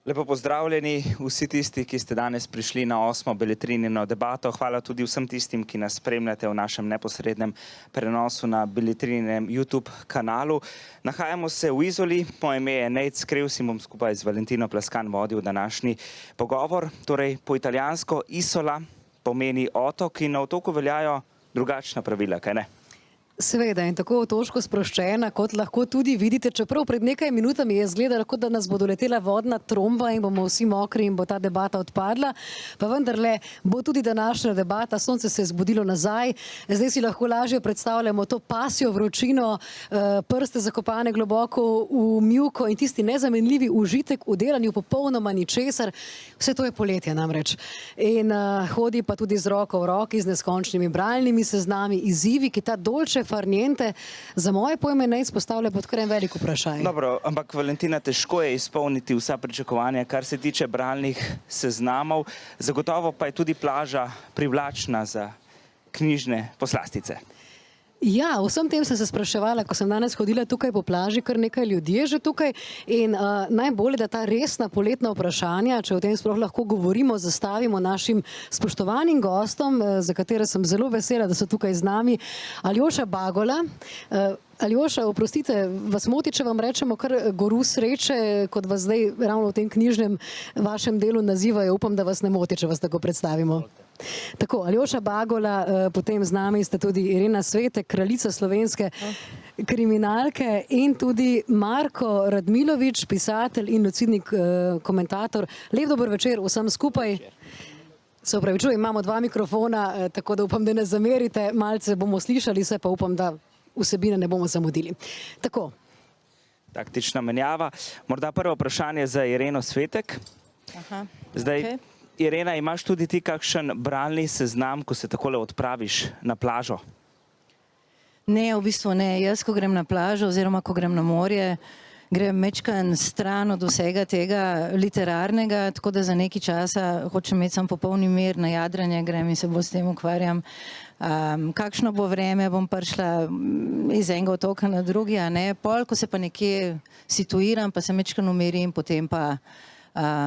Lepo pozdravljeni vsi tisti, ki ste danes prišli na 8. Beletrinino debato. Hvala tudi vsem tistim, ki nas spremljate v našem neposrednem prenosu na Beletrininem YouTube kanalu. Nahajamo se v Izoli, moje ime je Nejc Krevs in bom skupaj z Valentino Plaskan vodil današnji pogovor. Torej, po italijansko Isola pomeni otok in na otoku veljajo drugačna pravila, kaj ne? Seveda in tako otoško sproščena, kot lahko tudi vidite, čeprav pred nekaj minutami je izgledalo, kot da nas bo doletela vodna tromba in bomo vsi mokri in bo ta debata odpadla, pa vendarle bo tudi današnja debata, sonce se je zbudilo nazaj, zdaj si lahko lažje predstavljamo to pasjo vročino, prste zakopane globoko v mivko in tisti nezamenljivi užitek v delanju popolnoma ničesar, vse to je poletje namreč. In hodi pa tudi z roko v roki z neskončnimi bralnimi seznami, izzivi, ki ta dolče farniente za moje pojme ne izpostavlja pod kar en velik vprašaj. Dobro, ampak Valentina, težko je izpolniti vsa pričakovanja, kar se tiče bralnih seznamov. Zagotovo pa je tudi plaža privlačna za knjižne poslastice. Ja, vsem tem sem se spraševala, ko sem danes hodila tukaj po plaži, kar nekaj ljudi je že tukaj in najbolje, da ta resna poletna vprašanja, če o tem sploh lahko govorimo, zastavimo našim spoštovanim gostom, za katere sem zelo vesela, da so tukaj z nami. Aljoša Bagola. Aljoša, oprostite, vas moti, če vam rečemo kar Goru sreče, kot vas zdaj ravno v tem knjižnem vašem delu nazivajo, upam, da vas ne moti, če vas tako predstavimo. Tako, Aljoša Bagola, potem z nami ste tudi Irena Svetek, kraljica slovenske kriminalke in tudi Marko Radmilovič, pisatelj in lucidni komentator. Lep dober večer vsem skupaj. Se opravičujem, imamo dva mikrofona, tako da upam, da ne zamerite, malce bomo slišali se, pa upam, da vsebine ne bomo zamudili. Tako. Taktična menjava. Morda prvo vprašanje za Ireno Svetek. Zdaj, okay. Irena, imaš tudi ti kakšen bralni seznam, ko se takole odpraviš na plažo? Ne, v bistvu ne. Jaz, ko grem na plažo oziroma ko grem na morje, grem mečkan stran od vsega tega literarnega, tako da za nekaj časa hočem imeti sam popolni mir, na jadranje grem in se bolj s tem ukvarjam. Kakšno bo vreme, bom prišla iz enega otoka na drugi, a ne. Pol, ko se pa nekje situiram, pa se mečkan umirim, potem pa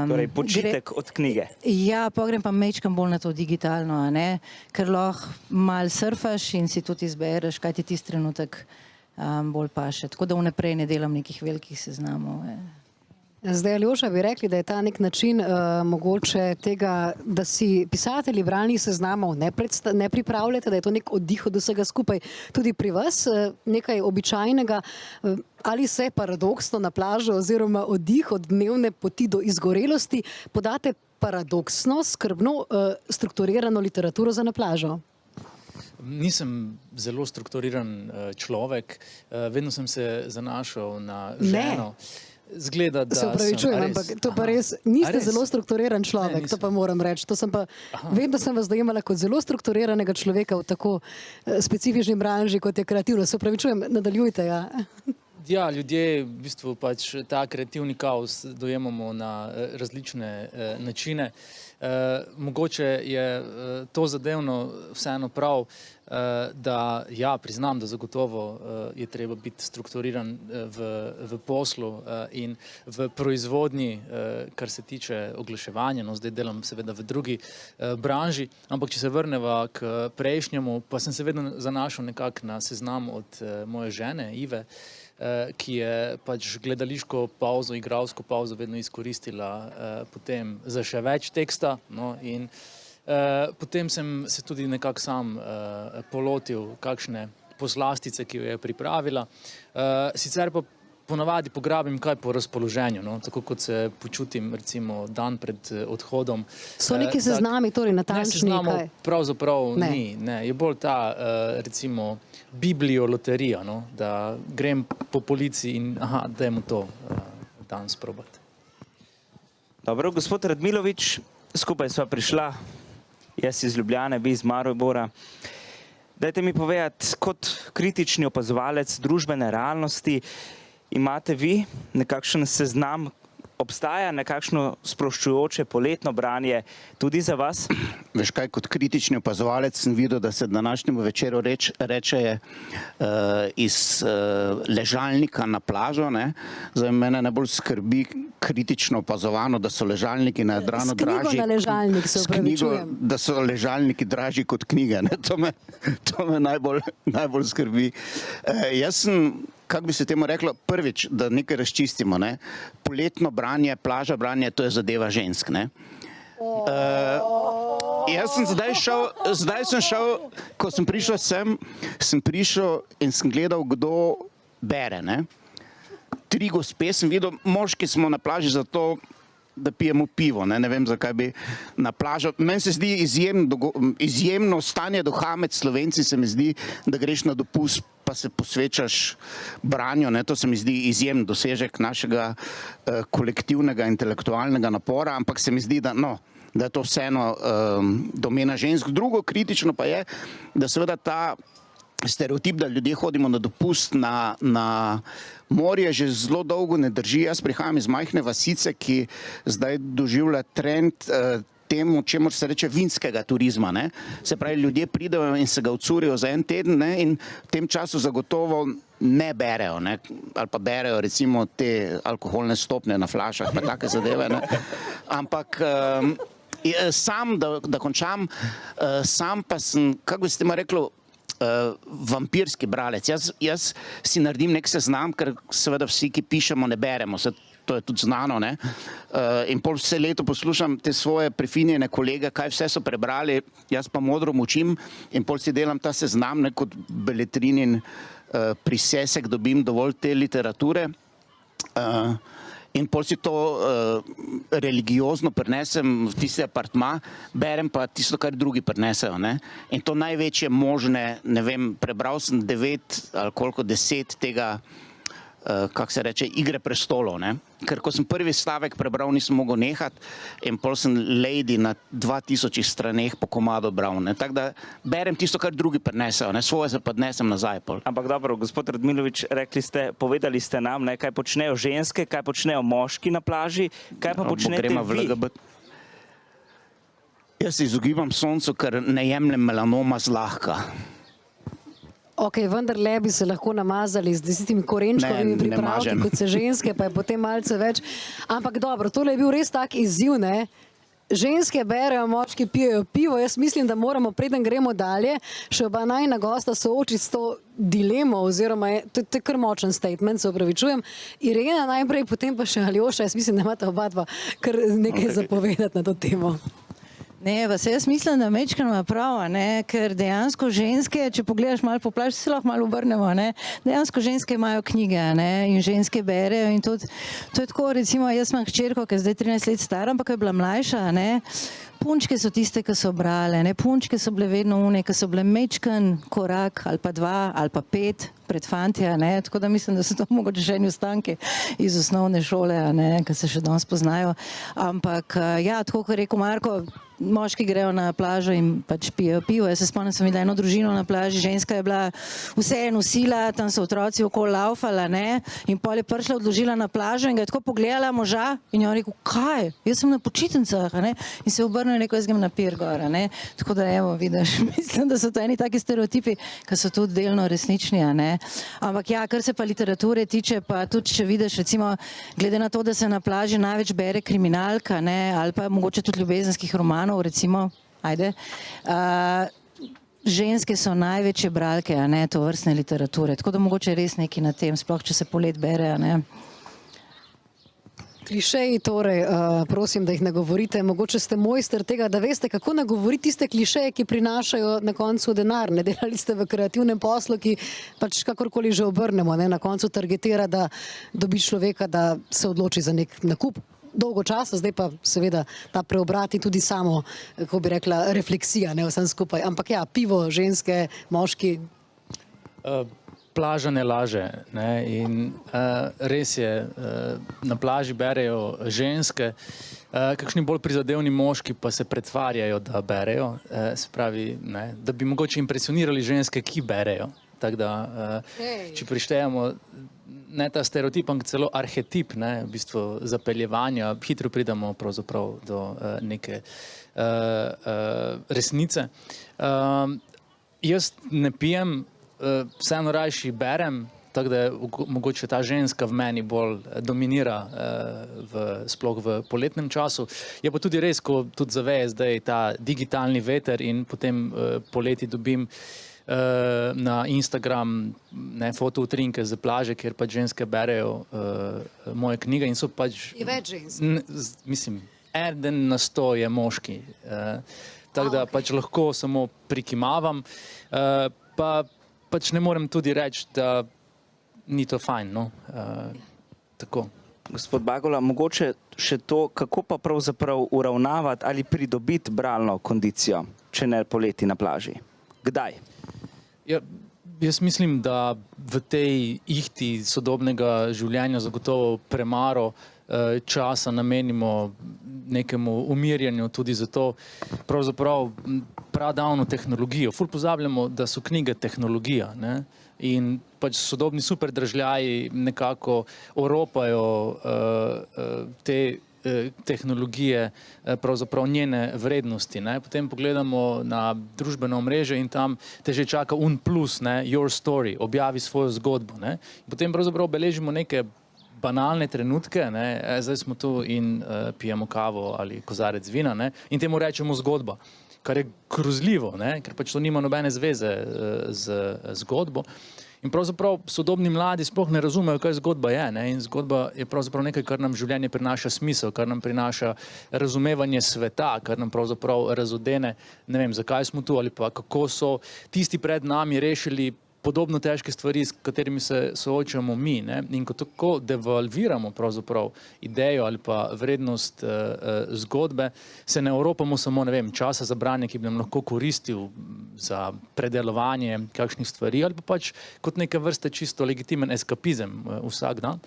torej počitek od knjige. Ja, pa grem pa mečkam bolj na to digitalno, a ne, ker lahko malo surfaš in si tudi izbereš, kaj ti tisti trenutek bolj paše. Tako da vnaprej ne delam nekih velikih seznamov. Zdaj, Aljoša, bi rekli, da je ta nek način mogoče tega, da si pisatelji bralnih seznamov ne pripravljate, da je to nek oddih od vsega skupaj. Tudi pri vas nekaj običajnega, ali se paradoksno na plažo oziroma oddih od dnevne poti do izgorelosti podate paradoksno, skrbno strukturirano literaturo za na plažo? Nisem zelo strukturiran človek, vedno sem se zanašal na ženo. Zgleda, da se upravičujem, ampak to pa res, niste zelo strukturiran človek, to pa moram reči. Vedno sem vas dojemala kot zelo strukturiranega človeka v tako specifični branži, kot je kreativno. Se upravičujem, nadaljujte, ja. Ja, ljudje v bistvu pač ta kreativni kaos dojemamo na različne načine. Mogoče je to zadevno vseeno prav, da ja, priznam, da zagotovo je treba biti strukturiran v poslu in v proizvodnji, kar se tiče oglaševanja, no zdaj delam seveda v drugi branži, ampak če se vrneva k prejšnjemu, pa sem se vedno zanašal nekako na seznam od moje žene, Ive, ki je pač gledališko pauzo, igralsko pauzo vedno izkoristila potem za še več teksta, no, in potem sem se tudi nekako sam polotil kakšne poslastice, ki jo je pripravila. Sicer pa ponavadi pograbim kaj po razpoloženju, no, tako kot se počutim recimo dan pred odhodom. So neki seznami, torej natančni? Ne, seznamov pravzaprav ni, ne. Je bolj ta recimo biblioloterija, no, da grem po polici in aha, dajmo to danes probati. Dobro, gospod Radmilovič, skupaj sva prišla, jaz iz Ljubljane, vi iz Maribora. Dajte mi povedati, kot kritični opazovalec družbene realnosti, imate vi nekakšen seznam obstaja nekakšno sproščujoče poletno branje tudi za vas? Veš kaj, kot kritični opazovalec sem videl, da se današnjemu večeru reče iz ležalnika na plažo. Ne? Zdaj mene najbolj skrbi kritično opazovano, da so ležalniki na Jadranu dražji. S knjigo na ležalnik, se opravičujem. Da so ležalniki dražji kot knjige. Ne? To me najbolj skrbi. Jaz sem, kako bi se temu reklo, prvič, da nekaj razčistimo. Ne? Poletno branje, plaža branje, to je zadeva žensk. Ne? Jaz sem zdaj sem šel, ko sem prišel sem prišel in sem gledal, kdo bere. Ne? 3 gospe sem videl, moški smo na plaži zato, da pijemo pivo, ne vem, zakaj bi na plažo. Meni se zdi izjemno stanje duha med Slovenci, se mi zdi, da greš na dopust pa se posvečaš branju, ne? To se mi zdi izjemen dosežek našega kolektivnega intelektualnega napora, ampak se mi zdi, da je to vseeno domena žensk. Drugo kritično pa je, da seveda ta stereotip, da ljudje hodimo na dopust na morje, že zelo dolgo ne drži. Jaz prihajam iz majhne vasice, ki zdaj doživlja trend temu, čemu se reče vinskega turizma. Ne? Se pravi, ljudje pridejo in se ga ucurijo za en teden, ne? In v tem času zagotovo ne berejo, ne? Ali pa berejo recimo te alkoholne stopnje na flašah, pa take zadeve. Ne? Ampak sam, da končam, sam pa sem, kako bi se temu reklo, vampirski bralec. Jaz si naredim nek seznam, ker seveda vsi, ki pišemo, ne beremo. To je tudi znano. Ne? In pol vse leto poslušam te svoje prefinjene kolege, kaj vse so prebrali, jaz pa modro mučim in pol si delam ta seznam, ne, kot beletrinin prisesek, dobim dovolj te literature. In pol si to religiozno prinesem v tisti apartma, berem pa tisto, kar drugi prinesejo. Ne? In to največje možne, ne vem, prebral sem 9 ali koliko 10 tega, kako se reče, Igre prestolov. Ne? Ker ko sem prvi stavek prebral, nisem mogel nehati in pol sem Lady na 2000 straneh po komado bral. Tako da berem tisto, kar drugi prinesejo, svoje se pa odnesem nazaj. Pol. Ampak dobro, gospod Radmilovič, povedali ste nam, ne, kaj počnejo ženske, kaj počnejo moški na plaži, kaj pa počnete vi? Jaz se izogibam soncu, ker ne jemljem melanoma zlahka. Ok, vendarle bi se lahko namazali z tistimi korenčkovimi pripravki, kot se ženske, pa je potem malce več. Ampak dobro, tole je bil res tak izziv, ne? Ženske berejo, moški pijejo pivo. Jaz mislim, da moramo, preden gremo dalje, še oba najina gosta soočiti s to dilemo, oziroma to je kar močen statement, se opravičujem. Irena najprej, potem pa še Aljoša. Jaz mislim, da imate oba dva kar nekaj zapovedati na to temo. Ne, jaz mislim, da mečkano je prav, ker dejansko ženske, če pogledaš malo po plaži, se lahko malo obrnemo, dejansko ženske imajo knjige in ženske berejo in tudi, to je tako, recimo, jaz imam hčerko, ki je zdaj 13 let stara, ampak ko je bila mlajša, punčke so tiste, ki so brale, punčke so bile vedno une, ki so bile mečkan korak ali pa 2 ali pa 5 pred fantja, tako da mislim, da so to mogoče še eni ostanki iz osnovne šole, ki se še danes poznajo, ampak ja, tako kot je rekel Marko, moški grejo na plažo in pač pijejo pivo. Jaz se spomnim, sem videla eno družino na plaži, ženska je bila vse nosila, tam so otroci okoli laufala, in pol je prišla, odložila na plažo in ga je tako pogledala moža in je on rekel, kaj? Jaz sem na počitnicah, in se obrnil in rekel, jaz grem na pir gor, tako da evo, vidiš, mislim, da so to eni taki stereotipi, ki so tudi delno resnični, ampak ja, kar se pa literature tiče, pa tudi, če vidiš, recimo, glede na to, da se na plaži največ bere kriminalka, ali pa mogoče tudi ljubezenskih romanov, recimo, ajde, ženske so največje bralke, to vrstne literature, tako da mogoče res nekaj na tem, sploh če se polet bere, Klišeji torej, prosim, da jih ne govorite, mogoče ste mojster tega, da veste, kako nagovoriti tiste klišeje, ki prinašajo na koncu denar. Ne delali ste v kreativnem poslu, ki pač kakorkoli že obrnemo, na koncu targetira, da dobi človeka, da se odloči za nek nakup. Dolgo časa, zdaj pa seveda ta preobrat in tudi samo, kako bi rekla, refleksija, vsem skupaj. Ampak ja, pivo, ženske, moški. Plaža ne laže, in res je, na plaži berejo ženske, kakšni bolj prizadevni moški pa se pretvarjajo, da berejo, se pravi, da bi mogoče impresionirali ženske, ki berejo. Tako da, če prištejemo ne ta stereotip, ampak celo arhetip, ne, v bistvu zapeljevanja, hitro pridemo pravzaprav do neke resnice. Jaz ne pijem, vseeno rajši berem, tako da mogoče ta ženska v meni bolj dominira sploh v poletnem času. Je pa tudi res, ko tudi zaveje zdaj ta digitalni veter in potem poleti dobim na Instagram fotoutrinke z plaže, kjer pač ženske berejo moje knjige in so pač... Je več žensk? Mislim, 1 na 100 je moški. Tako da pač lahko samo prikimavam. Pa pač ne morem tudi reči, da ni to fajn, no. Tako. Gospod Bagola, mogoče še to, kako pa pravzaprav uravnavati ali pridobiti bralno kondicijo, če ne poleti na plaži? Kdaj? Ja, jaz mislim, da v tej ihti sodobnega življenja zagotovo premalo časa namenimo nekemu umirjanju, tudi zato pravzaprav pradavno tehnologijo. Ful pozabljamo, da so knjige tehnologija, ne? In pač sodobni superdržljaji nekako oropajo te tehnologije, pravzaprav njene vrednosti, ne? Potem pogledamo na družbeno omrežje in tam te že čaka plus, ne? Your story, objavi svojo zgodbo, ne? Potem pravzaprav beležimo neke banalne trenutke, ne? Zdaj smo tu in pijemo kavo ali kozarec vina, ne? In temu rečemo zgodba, kar je grozljivo, ne? Ker pač to nima nobene zveze z zgodbo. In pravzaprav sodobni mladi sploh ne razumejo, kaj zgodba je, ne? In zgodba je pravzaprav nekaj, kar nam življenje prinaša smisel, kar nam prinaša razumevanje sveta, kar nam pravzaprav razodene, ne vem, zakaj smo tu ali pa kako so tisti pred nami rešili podobno težke stvari, s katerimi se soočamo mi, ne? In ko tako devalviramo pravzaprav idejo ali pa vrednost zgodbe, se ne oropamo samo, ne vem, časa za branje, ki bi nam lahko koristil za predelovanje kakšnih stvari, ali pa pač kot neke vrste čisto legitimen eskapizem vsak dan,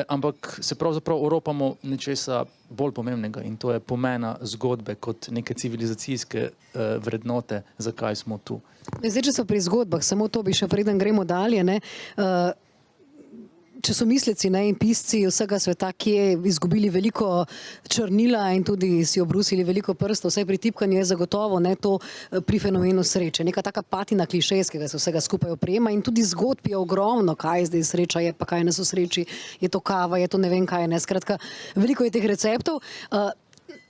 ampak se pravzaprav oropamo nečesa bolj pomembnega in to je pomena zgodbe kot neke civilizacijske vrednote, zakaj smo tu. Zdaj, če so pri zgodbah, samo to bi še preden gremo dalje, ne? Če so misleci, ne, in pisci vsega sveta, ki je izgubili veliko črnila in tudi si obrusili veliko prstov, vsaj pri tipkanju je zagotovo, ne, to pri fenomenu sreče. Neka taka patina klišejskega se vsega skupaj oprijema in tudi zgodb je ogromno, kaj je zdaj sreča, je pa kaj nas v sreči, je to kava, je to ne vem kaj, ne, skratka, veliko je teh receptov.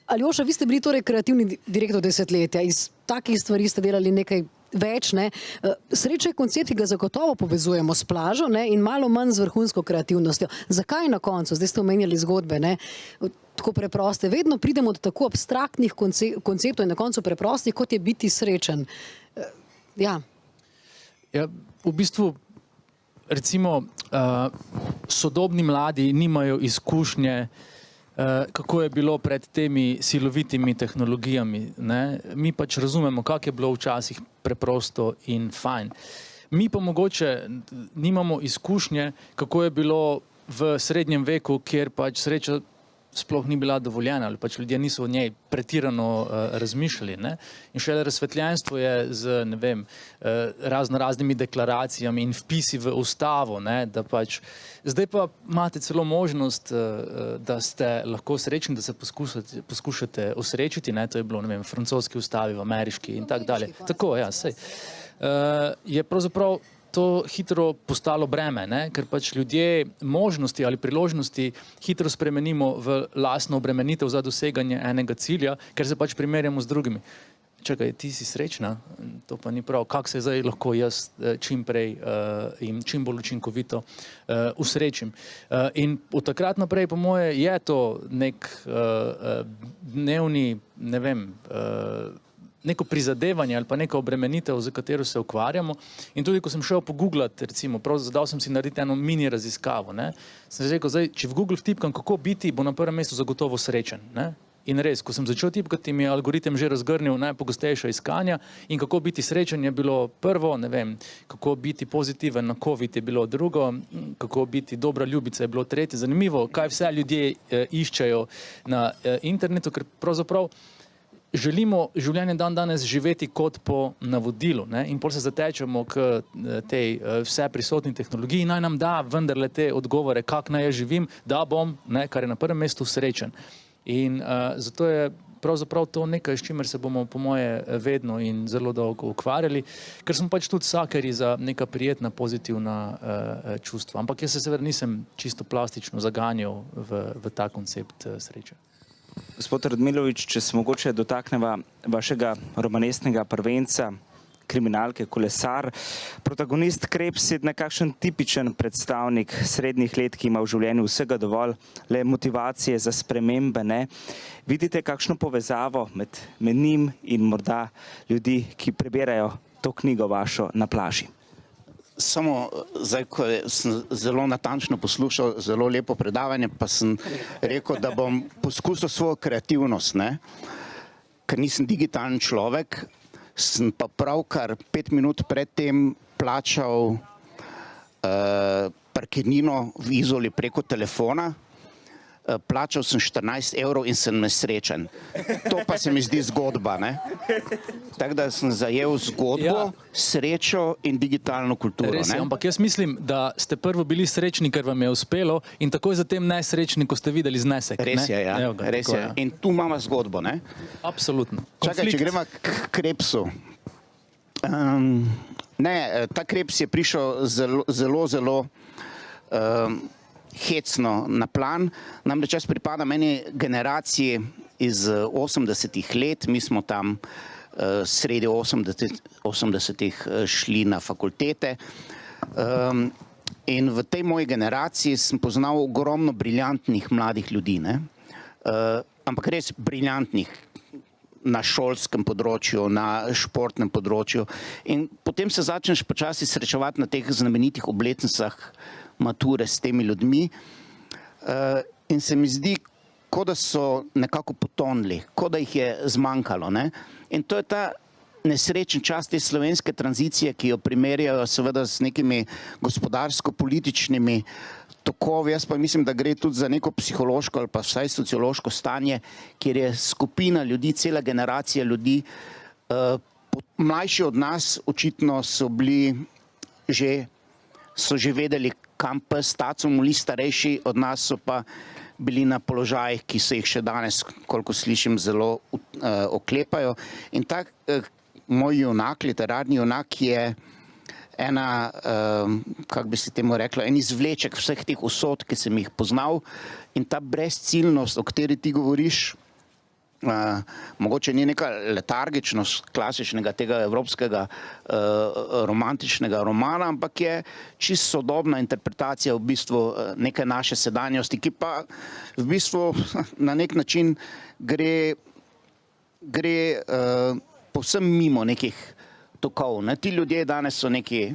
Aljoša, vi ste bili torej kreativni direktor desetletja, iz takih stvari ste delali nekaj več, ne. Sreča je koncept, ki ga zagotovo povezujemo s plažo, ne, in malo manj z vrhunsko kreativnostjo. Zakaj na koncu, zdaj ste omenjali zgodbe, ne, tako preproste, vedno pridemo do tako abstraktnih konceptov in na koncu preprostih, kot je biti srečen. Ja. Ja, v bistvu, recimo, sodobni mladi nimajo izkušnje, kako je bilo pred temi silovitimi tehnologijami, ne? Mi pač razumemo, kako je bilo včasih preprosto in fajn. Mi pa mogoče nimamo izkušnje, kako je bilo v srednjem veku, kjer pač sreča sploh ni bila dovoljena ali pač ljudje niso o njej pretirano razmišljali, ne? In šele razsvetljenstvo je z, ne vem, raznimi deklaracijami in vpisi v ustavo, ne, da pač zdaj pa imate celo možnost, da ste lahko srečni, da se poskušate osrečiti, ne, to je bilo, ne vem, v francoski ustavi, v ameriški in tako dalje. Tako, ja, sej. Je pravzaprav to hitro postalo breme, ne? Ker pač ljudje možnosti ali priložnosti hitro spremenimo v lastno obremenitev za doseganje enega cilja, ker se pač primerjamo z drugimi. Čakaj, ti si srečna? To pa ni prav. Kako se zdaj lahko jaz čim prej in čim bolj učinkovito usrečim? In od takrat naprej, po moje, je to nek dnevni, ne vem, neko prizadevanje ali pa neka obremenitev, za katero se ukvarjamo. In tudi, ko sem šel pogooglati, recimo, zadal sem si narediti eno mini raziskavo, ne, sem si rekel, zdaj, če v Google vtipkam, kako biti, bo na prvem mestu zagotovo srečen, ne. In res, ko sem začel tipkati, mi je algoritem že razgrnil najpogostejša iskanja in kako biti srečen je bilo prvo, ne vem, kako biti pozitiven na COVID je bilo drugo, kako biti dobra ljubica je bilo tretje. Zanimivo, kaj vse ljudje iščejo na internetu, ker pravzaprav želimo življenje danes živeti kot po navodilu, ne? In pol se zatečemo k tej vse prisotni tehnologiji, naj nam da vendarle te odgovore, kako naj jaz živim, da bom, ne, kar je na prvem mestu, srečen. In zato je pravzaprav to nekaj, s čimer se bomo po moje vedno in zelo dolgo ukvarjali, ker smo pač tudi sakeri za neka prijetna, pozitivna čustva. Ampak jaz se seveda nisem čisto plastično zaganjal v ta koncept sreče. Gospod Radmilovič, če se mogoče dotakneva vašega romanesnega prvenca, kriminalke Kolesar. Protagonist Krebs je nekakšen tipičen predstavnik srednjih let, ki ima v življenju vsega dovolj, le motivacije za spremembe ne. Vidite kakšno povezavo med njim in morda ljudi, ki prebirajo to knjigo vašo na plaži? Samo zdaj, ko sem zelo natančno poslušal zelo lepo predavanje, pa sem rekel, da bom poskusil svojo kreativnost, ne? Ker nisem digitalen človek, sem pa pravkar 5 minut predtem plačal parkirnino v Izoli preko telefona. Plačal sem 14 € in sem nesrečen. To pa se mi zdi zgodba, ne? Tako da sem zajel zgodbo, srečo in digitalno kulturo. Res je, ampak jaz mislim, da ste prvo bili srečni, ker vam je uspelo, in takoj zatem nesrečni, ko ste videli znesek. Res je, ja. Res je. In tu imamo zgodbo, ne? Absolutno. Čakaj, če gremo k Krebsu. Ne, ta Krebs je prišel zelo hecno na plan. Namreč jaz pripadam eni generaciji iz 80-ih let, mi smo tam sredi 80-ih šli na fakultete in v tej moji generaciji sem poznal ogromno briljantnih mladih ljudi, ne? Ampak res briljantnih na šolskem področju, na športnem področju in potem se začneš počasi srečevati na teh znamenitih obletnicah mature s temi ljudmi in se mi zdi, kot da so nekako potonili, kot da jih je zmanjkalo, ne? In to je ta nesrečen čas te slovenske tranzicije, ki jo primerjajo seveda s nekimi gospodarsko-političnimi tokovi. Jaz pa mislim, da gre tudi za neko psihološko ali pa vsaj sociološko stanje, kjer je skupina ljudi, cela generacija ljudi, mlajši od nas očitno so že vedeli, kam pes taco moli, starejši od nas so pa bili na položajih, ki se jih še danes, koliko slišim, zelo oklepajo. In tak moj junak, literarni junak je ena, kako bi se temu rekla, en izvleček vseh teh usod, ki sem jih poznal in ta brezciljnost, o kateri ti govoriš, mogoče ni neka letargičnost klasičnega tega evropskega romantičnega romana, ampak je čisto sodobna interpretacija v bistvu neke naše sedanjosti, ki pa v bistvu na nek način gre povsem mimo nekih tokov, ne? Ti ljudje danes so neki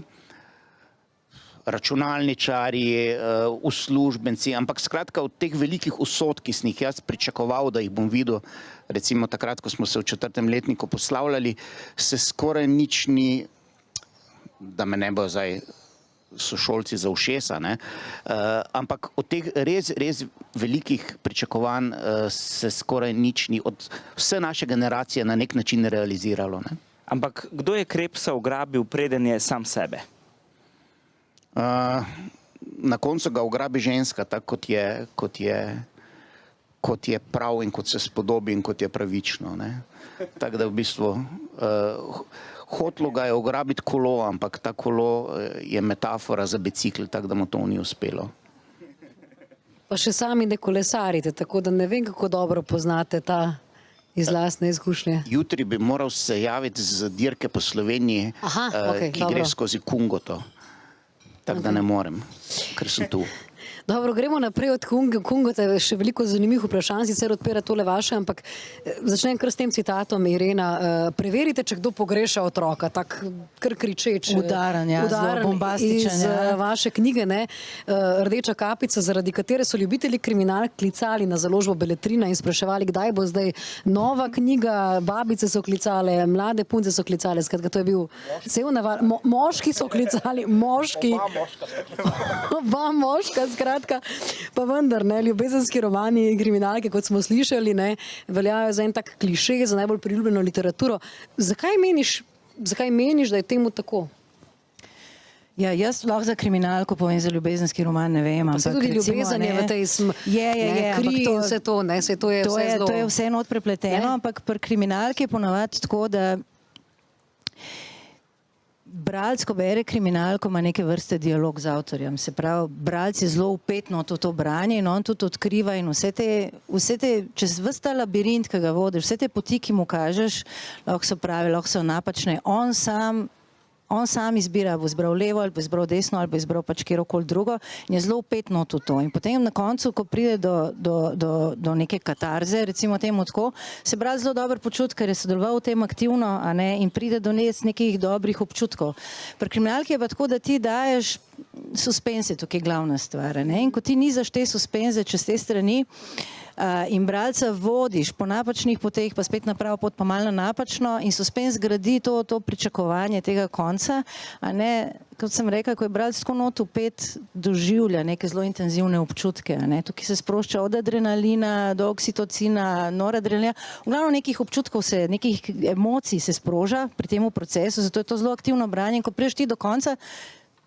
računalničarji, uslužbenci, ampak skratka od teh velikih usod, ki sem jih jaz pričakoval, da jih bom videl, recimo takrat, ko smo se v 4. letniku poslavljali, se skoraj nič ni, da me ne bo zdaj sošolci za ušesa, ne? Ampak od teh res velikih pričakovanj se skoraj nič ni od vse naše generacije na nek način realiziralo, ne? Ampak kdo je Krebsa ugrabil, preden je sam sebe? Na koncu ga ugrabi ženska, tako kot je prav in kot se spodobi in kot je pravično, ne? Tako da v bistvu hotlo ga je ugrabiti kolo, ampak ta kolo je metafora za bicikl, tako da mu to ni uspelo. Pa še sami ne kolesarite, tako da ne vem, kako dobro poznate ta iz lastne izkušnje. Jutri bi moral se javiti z dirke po Sloveniji, ki gre skozi Kungoto. Tako da ne morem, ker sem tu. Dobro, gremo naprej od Kungota, še veliko zanimivih vprašanj, sicer odpira tole vaše, ampak začnem kar s tem citatom, Irena. Preverite, če kdo pogreša otroka, tak kar kričeč. Udaren, ja, zelo bombastičen. Iz vaše knjige, ne, Rdeča kapica, zaradi katere so ljubitelji kriminalk klicali na založbo Beletrina in spraševali, kdaj bo zdaj nova knjiga, babice so klicale, mlade punce so klicale, skratka, to je bil cel naval. Moški so klicali, moški. Oba moška, skratka. Skratka, pa vendar, ne, ljubezenski romani in kriminalke, kot smo slišali, ne, veljajo za en tak klišej, za najbolj priljubljeno literaturo. Zakaj meniš, da je temu tako? Ja, jaz lahko za kriminalko povem, za ljubezenski roman ne vem. Pa se tudi ljubezen je v tej kri in vse to, ne, se to je vse zelo... To je vse not prepleteno, ampak pri kriminalki je ponavadi tako, da bralec, ko bere kriminalko, ima neke vrste dialog z avtorjem. Se pravi, bralec je zelo upetno v to branje in on tudi odkriva in vse te, čez ves ta labirint, ki ga vodiš, vse te poti, ki mu kažeš, lahko so prave, lahko so napačne, on sam izbira, bo izbral levo ali bo izbral desno ali bo izbral pač kjerokoli drugo in je zelo upetno v to. In potem na koncu, ko pride do neke katarze, recimo temu tako, se bralec zelo dobro počuti, ker je sodeloval v tem aktivno, a ne, in pride do nekih dobrih občutkov. Pri kriminalki je pa tako, da ti daješ suspense, tukaj je glavna stvar, ne, in ko ti nizaš te suspenze čez te strani, in bralca vodiš po napačnih poteh, pa spet na pravo pot, pa malo napačno in suspens gradi to pričakovanje tega konca, a ne, kot sem rekla, ko je bralec tako not upet, doživlja neke zelo intenzivne občutke, a ne, tukaj se sprošča od adrenalina do oksitocina, noradrenalina, v glavno nekih občutkov nekih emocij se sproža pri tem procesu, zato je to zelo aktivno branje in ko prideš ti do konca,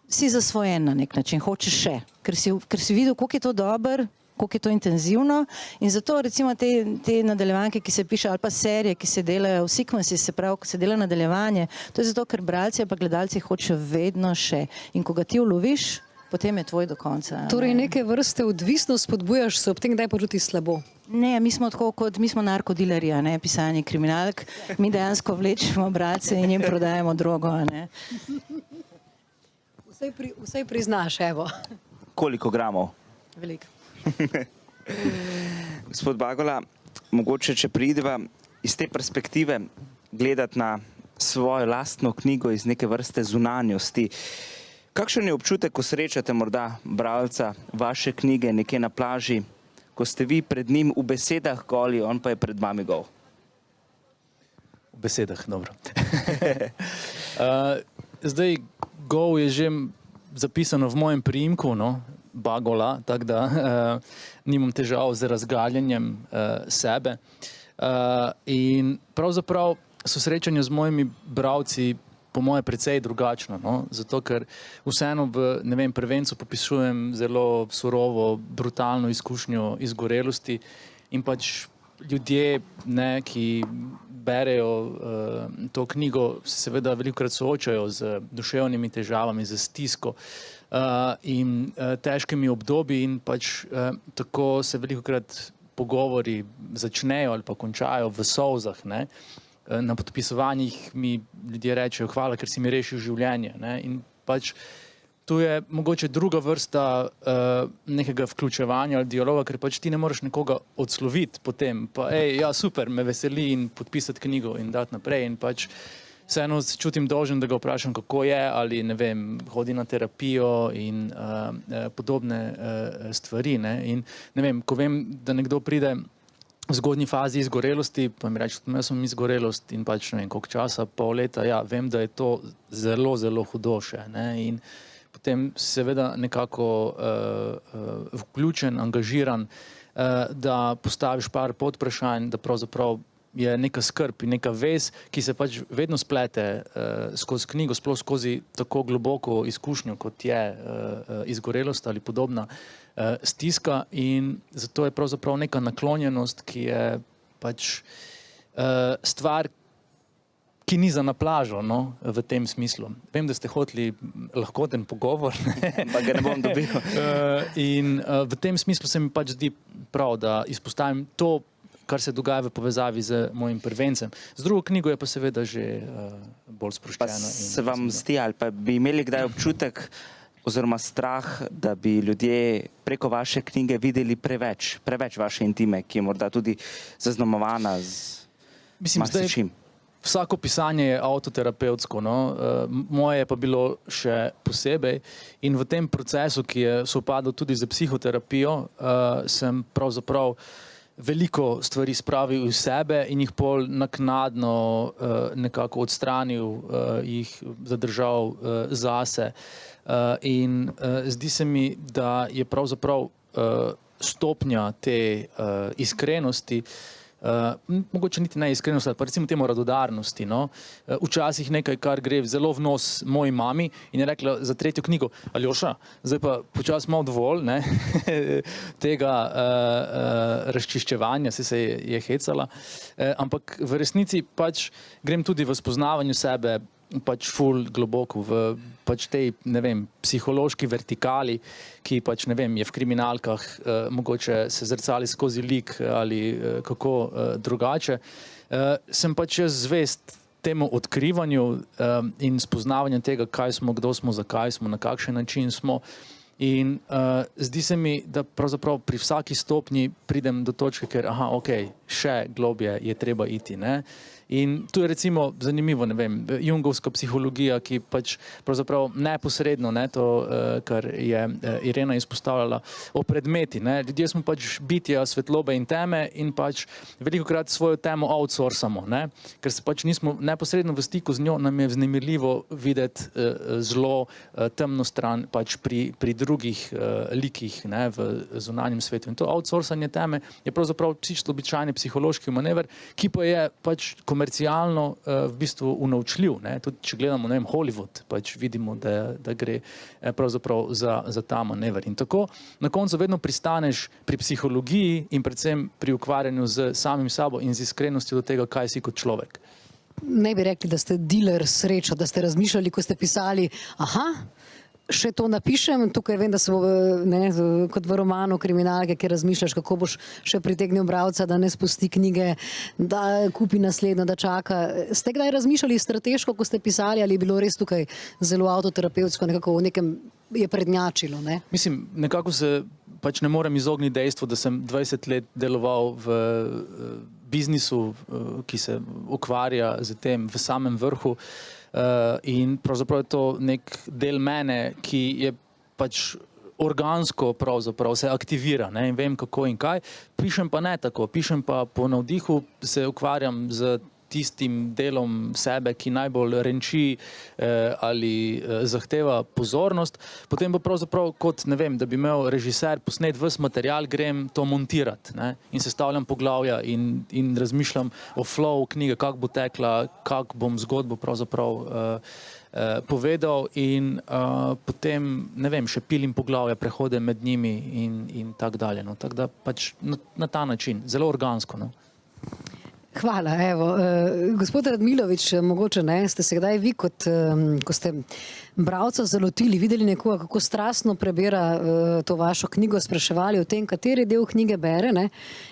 si zasvojen na nek način, hočeš še, ker si videl, koliko je to dober, koliko je to intenzivno in zato recimo te nadaljevanke, ki se piše, ali pa serije, ki se delajo v sequences, se pravi, ko se dela nadaljevanje, to je zato, ker bralci pa gledalci hočejo vedno še in ko ga ti uloviš, potem je tvoj do konca. Torej neke vrste odvisnost spodbujaš, se ob tem kdaj počutiš slabo? Ne, mi smo tako kot, mi smo narkodilerji, a ne, pisanje kriminalk, mi dejansko vlečemo bralce in jim prodajamo drogo, a ne. Vsej priznaš, evo. Koliko gramov? Veliko. Gospod Bagola, mogoče, če prideva iz te perspektive gledati na svojo lastno knjigo iz neke vrste zunanjosti. Kakšen je občutek, ko srečate morda bralca vaše knjige nekje na plaži, ko ste vi pred njim v besedah goli, on pa je pred vami gol? V besedah, dobro. Zdaj, gol je že zapisano v mojem priimku, no, Bagola, tako da nimam težav z razgaljanjem sebe. In pravzaprav so srečanja z mojimi bralci po moje precej drugačna, no? Zato ker vseeno v, ne vem, prvencu popisujem zelo surovo, brutalno izkušnjo izgorelosti in pač ljudje, ne, ki berejo to knjigo, se seveda velikokrat soočajo z duševnimi težavami, z stisko in težkimi obdobji in pač tako se velikokrat pogovori začnejo ali pa končajo v solzah, ne. Na podpisovanjih mi ljudje rečejo hvala, ker si mi rešil življenje, ne. In pač tu je mogoče druga vrsta nekega vključevanja ali dialoga, ker pač ti ne moreš nekoga odsloviti potem, pa ja super, me veseli in podpisati knjigo in dati naprej in pač vseeno se čutim dolžen, da ga vprašam, kako je, ali ne vem, hodi na terapijo in podobne stvari, ne. In ne vem, ko vem, da nekdo pride v zgodnji fazi izgorelosti, pa mi reče, jaz sem izgorelost in pač ne vem, koliko časa, pol leta, ja, vem, da je to zelo, zelo hudo še, ne. In potem seveda nekako vključen, angažiran, da postaviš par podvprašanj, da pravzaprav je neka skrb in neka vez, ki se pač vedno splete skozi knjigo, sploh skozi tako globoko izkušnjo, kot je izgorelost ali podobna stiska in zato je pravzaprav neka naklonjenost, ki je pač stvar, ki ni za na plažo, no, v tem smislu. Vem, da ste hoteli lahkoten pogovor, pa ga ne bom dobil. In v tem smislu se mi pač zdi prav, da izpostavim to, kar se dogaja v povezavi z mojim prvencem. Z drugo knjigo je pa seveda že bolj sproščeno. Pa se vam zdi, ali pa bi imeli kdaj občutek oziroma strah, da bi ljudje preko vaše knjige videli preveč vaše intime, ki je morda tudi zaznamovana z marsičim? Vsako pisanje je avtoterapevtsko, no? Moje je pa bilo še posebej in v tem procesu, ki je sovpadal tudi z psihoterapijo, sem pravzaprav veliko stvari spravil iz sebe in jih pol naknadno nekako odstranil, jih zadržal zase. In zdi se mi, da je pravzaprav stopnja te iskrenosti, mogoče niti ne iskrenosti, pa recimo temu radodarnosti, no? Včasih nekaj, kar gre zelo v nos moji mami in je rekla za 3. knjigo, Aljoša, zdaj pa počasi malo dovolj, ne? Tega razčiščevanja, se je hecala, ampak v resnici pač grem tudi v spoznavanju sebe pač ful globoko v pač tej, ne vem, psihološki vertikali, ki pač, ne vem, je v kriminalkah mogoče se zrcali skozi lik ali kako drugače. Sem pač jaz zvest temu odkrivanju in spoznavanju tega, kaj smo, kdo smo, zakaj smo, na kakšen način smo. In zdi se mi, da pravzaprav pri vsaki stopnji pridem do točke, ker še globje je treba iti, ne? In tu je recimo zanimivo, ne vem, jungovska psihologija, ki pač pravzaprav neposredno, ne, to, kar je Irena izpostavljala, o predmeti, ne, ljudje smo pač bitja svetlobe in teme in pač velikokrat svojo temo outsourcamo, ne, ker se pač nismo neposredno v stiku z njo, nam je vznemirljivo videti zelo temno stran pač pri drugih likih, ne, v zunanjem svetu. In to outsourcanje teme je pravzaprav čisto običajni psihološki manever, ki pa je pač komercialno v bistvu unovčljiv, ne? Tudi če gledamo, ne vem, Hollywood, pač vidimo, da gre pravzaprav za ta manever. In tako na koncu vedno pristaneš pri psihologiji in predvsem pri ukvarjanju z samim sabo in z iskrenostjo do tega, kaj si kot človek. Ne bi rekli, da ste dealer srečo, da ste razmišljali, ko ste pisali, še to napišem, tukaj vem, da se bo, ne, kot v romanu kriminalke, kjer razmišljaš, kako boš še pritegnil bralca, da ne spusti knjige, da kupi naslednjo, da čaka. Ste kdaj razmišljali strateško, ko ste pisali, ali je bilo res tukaj zelo avtoterapevtsko, nekako v nekem je prednjačilo, ne? Mislim, nekako se pač ne morem izogniti dejstvu, da sem 20 let deloval v biznisu, ki se ukvarja z tem v samem vrhu. In pravzaprav je to nek del mene, ki je pač organsko pravzaprav se aktivira, ne, in vem kako in kaj. Pišem pa ne tako, pišem pa po navdihu, se ukvarjam z tistim delom sebe, ki najbolj renči ali zahteva pozornost, potem pa pravzaprav kot, ne vem, da bi imel režiser posnet ves material, grem to montirati, ne, in sestavljam poglavja in razmišljam o flow knjige, kako bo tekla, kako bom zgodbo pravzaprav povedal in potem, ne vem, še pilim poglavja, prehode med njimi in tako dalje, no, tako da pač na ta način, zelo organsko, no. Hvala, evo. Gospod Radmilovič, mogoče ne, ste se kdaj vi, kot, ko ste bralca zalotili, videli nekoga, kako strastno prebira to vašo knjigo, spraševali o tem, kateri del knjige bere, ne,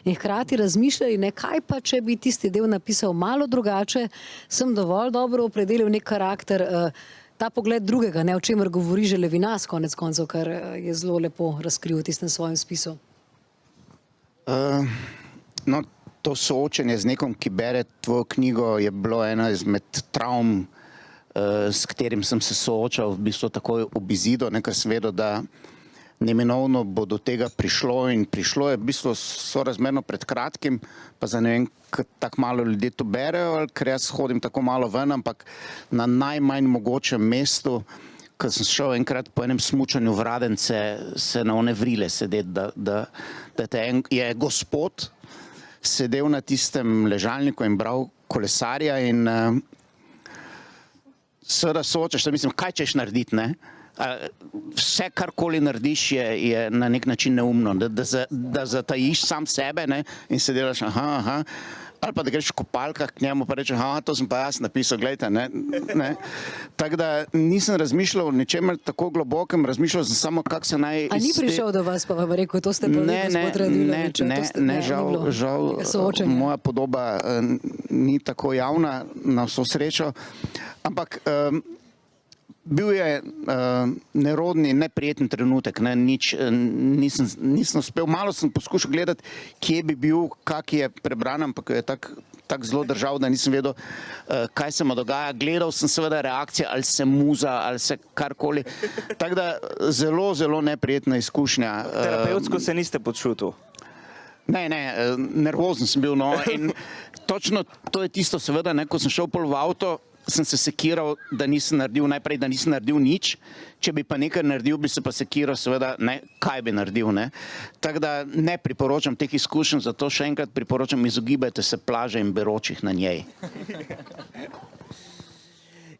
in hkrati razmišljali, ne, kaj pa, če bi tisti del napisal malo drugače, sem dovolj dobro opredelil nek karakter, ta pogled drugega, ne, o čemer govori že Levinas, konec koncev, kar je zelo lepo razkril v tistem svojem spisu. No, to soočenje z nekom, ki bere tvojo knjigo, je bilo ena izmed travm, s katerim sem se soočal v bistvu takoj ob izidu, ker sem vedel, da neminovno bo do tega prišlo in prišlo je v bistvu sorazmerno pred kratkim, pa za ne vem, tako malo ljudi to berejo, ker jaz hodim tako malo ven, ampak na najmanj mogočem mestu, ko sem šel enkrat po enem smučanju v Radence, se na one vrile sedeti, da je gospod sedel na tistem ležalniku in bral kolesarja in seveda soočaš, mislim, kaj češ narediti, ne? Vse, karkoli narediš, je na nek način neumno, da zatajiš sam sebe, ne? In se delaš, ali pa da greš v kopalkah k njemu pa rečeš, to sem pa jaz napisal, gledajte, ne. Tako da nisem razmišljal o ničemer tako globokem, razmišljal sem samo, kako se naj... A ni prišel do vas, pa vam rekel, to ste pa gospod Radmilovič? Ne, žal, moja podoba ni tako javna, na vso srečo, ampak bil je nerodni, neprijeten trenutek, ne, nisem uspel, malo sem poskušal gledati, kje bi bil, kak je prebran, ampak je tako zelo držal, da nisem vedel, kaj se mu dogaja. Gledal sem seveda reakcije, ali se muza, ali se karkoli, tako da zelo, zelo neprijetna izkušnja. Terapevtsko se niste počutil? Ne, nervozen sem bil, no, in točno to je tisto, seveda, ne, ko sem šel pol v avto, sem se sekiral, da nisem naredil nič, če bi pa nekaj naredil, bi se pa sekiral, seveda, ne, kaj bi naredil, ne. Tako da ne priporočam teh izkušenj, zato še enkrat priporočam, izogibajte se plaže in beročih na njej.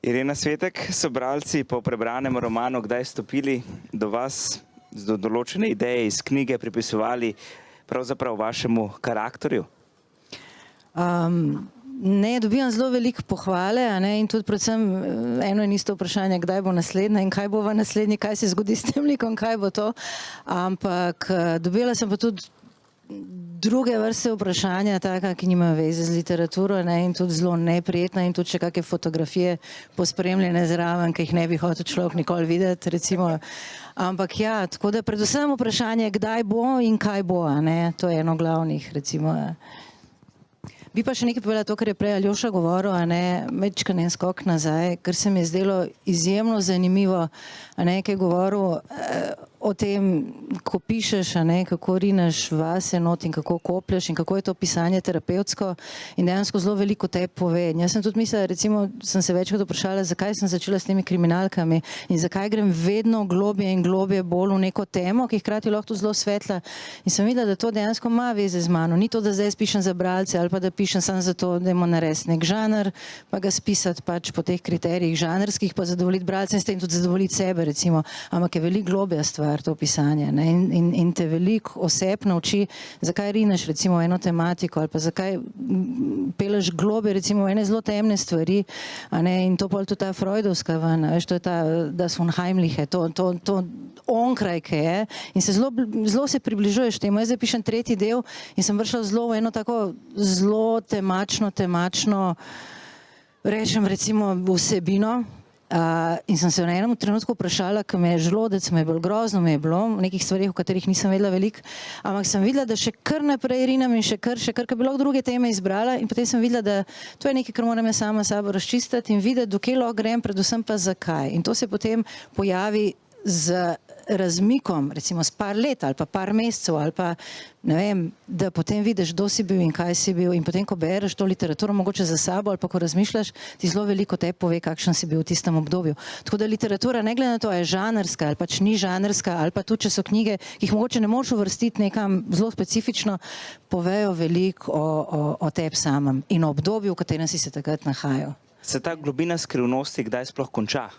Irena Svetek, so bralci po prebranem romanu kdaj stopili do vas, do določene ideje iz knjige pripisovali pravzaprav vašemu karakterju? Ne, dobivam zelo veliko pohvale, a ne, in tudi predvsem eno in isto vprašanje, kdaj bo naslednja in kaj bo v naslednji, kaj se zgodi s tem likom, kaj bo to. Ampak dobila sem pa tudi druge vrste vprašanja, taka, ki nimajo veze z literaturo, ne, in tudi zelo neprijetna in tudi še kakšne fotografije pospremljene zraven, ki jih ne bi hotel človek nikoli videti, recimo. Ampak ja, tako da predvsem vprašanje, kdaj bo in kaj bo, a ne, to je eno glavnih, recimo. Bi pa še nekaj povedala to, kar je prej Aljoša govoril, a ne, mečkan en skok nazaj, ker se mi je zdelo izjemno zanimivo, a ne, kaj je govoril o tem, ko pišeš, a ne, kako rineš vase not in kako koplješ in kako je to pisanje terapevtsko in dejansko zelo veliko tebi pove. Jaz sem tudi mislila, recimo, sem se večkrat vprašala, zakaj sem začela s temi kriminalkami in zakaj grem vedno globje in globje bolj v neko temo, ki hkrati lahko tudi zelo svetla. In sem videla, da to dejansko ima veze z mano. Ni to, da zdaj pišem za bralce ali pa da pišem samo zato, da imamo narediti nek žanr, pa ga spisati pač po teh kriterijih žanrskih, pa zadovoljiti bralce in s tem tudi zadovoljiti sebe, recimo. Ampak je veliko globja stvar to pisanje, ne? In te veliko oseb nauči, zakaj rineš recimo eno tematiko ali pa zakaj peleš globje recimo ene zelo temne stvari, a ne? In to pol tudi ta freudovska ven, veš, to je ta das Unheimliche, to onkraj, kaj je, in se zelo se približuješ temu. Jaz zdaj pišem tretji del in sem vršila zelo v eno tako zelo temačno rečem recimo vsebino. In sem se v enem trenutku vprašala, ko me je želodec, me je bilo grozno, me je bilo v nekih stvarih, o katerih nisem vedela veliko, ampak sem videla, da še kar naprej rinem in še kar, ker bi lahko druge teme izbrala in potem sem videla, da to je nekaj, kar moram jaz sama sabo razčistiti in videti, dokaj lahko grem, predvsem pa zakaj. In to se potem pojavi z razmikom, recimo s par let ali pa par mesecev ali pa ne vem, da potem vidiš, kdo si bil in kaj si bil in potem, ko bereš to literaturo mogoče za sabo ali pa ko razmišljaš, ti zelo veliko tebi pove, kakšen si bil v tistem obdobju. Tako da literatura, ne glede na to, je žanrska ali pač ni žanrska ali pa tudi, če so knjige, ki jih mogoče ne moreš uvrstiti nekam zelo specifično, povejo veliko o tebi samem in o obdobju, v katerem si se takrat nahajal. Se ta globina skrivnosti kdaj sploh konča?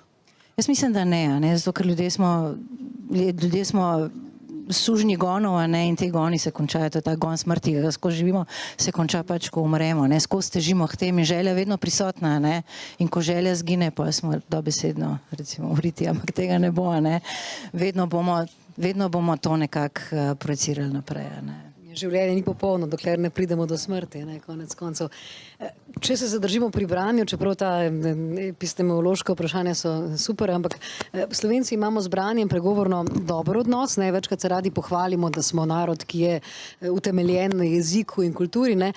Jaz mislim, da ne, zato ker ljudje smo sužnji gonov, a ne, in te goni se končajo, to je ta gon smrti, ki ga skozi živimo, se konča pač, ko umremo, ne, skozi težimo k tem in želja je vedno prisotna, ne, in ko želja zgine, pa smo dobesedno, recimo, umriti, ampak tega ne bo, ne, vedno bomo to nekako projicirali naprej, ne. Življenje ni popolno, dokler ne pridemo do smrti, ne, konec koncev. Če se zadržimo pri branju, čeprav ta epistemološka vprašanja so super, ampak Slovenci imamo z branjem pregovorno dober odnos, ne, večkrat se radi pohvalimo, da smo narod, ki je utemeljen na jeziku in kulturi, ne.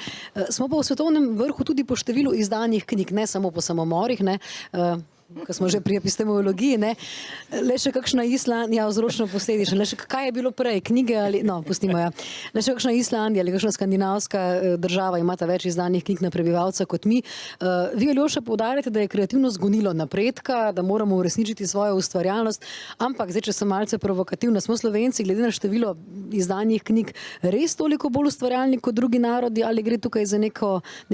Smo pa v svetovnem vrhu tudi po številu izdanih knjig, ne samo po samomorih, ne, ko smo že pri epistemologiji, ne, le še kakšna Islandija, vzročno posledično, le še kaj je bilo prej, knjige ali, no, pustimo, ja, le še kakšna Islandija ali kakšna skandinavska država imata več izdanih knjig na prebivalca kot mi. Vi, Aljoša, poudarjate, da je kreativnost gonilo napredka, da moramo uresničiti svojo ustvarjalnost, ampak zdaj, če sem malce provokativna, smo Slovenci, glede na število izdanih knjig, res toliko bolj ustvarjalni kot drugi narodi ali gre tukaj za nek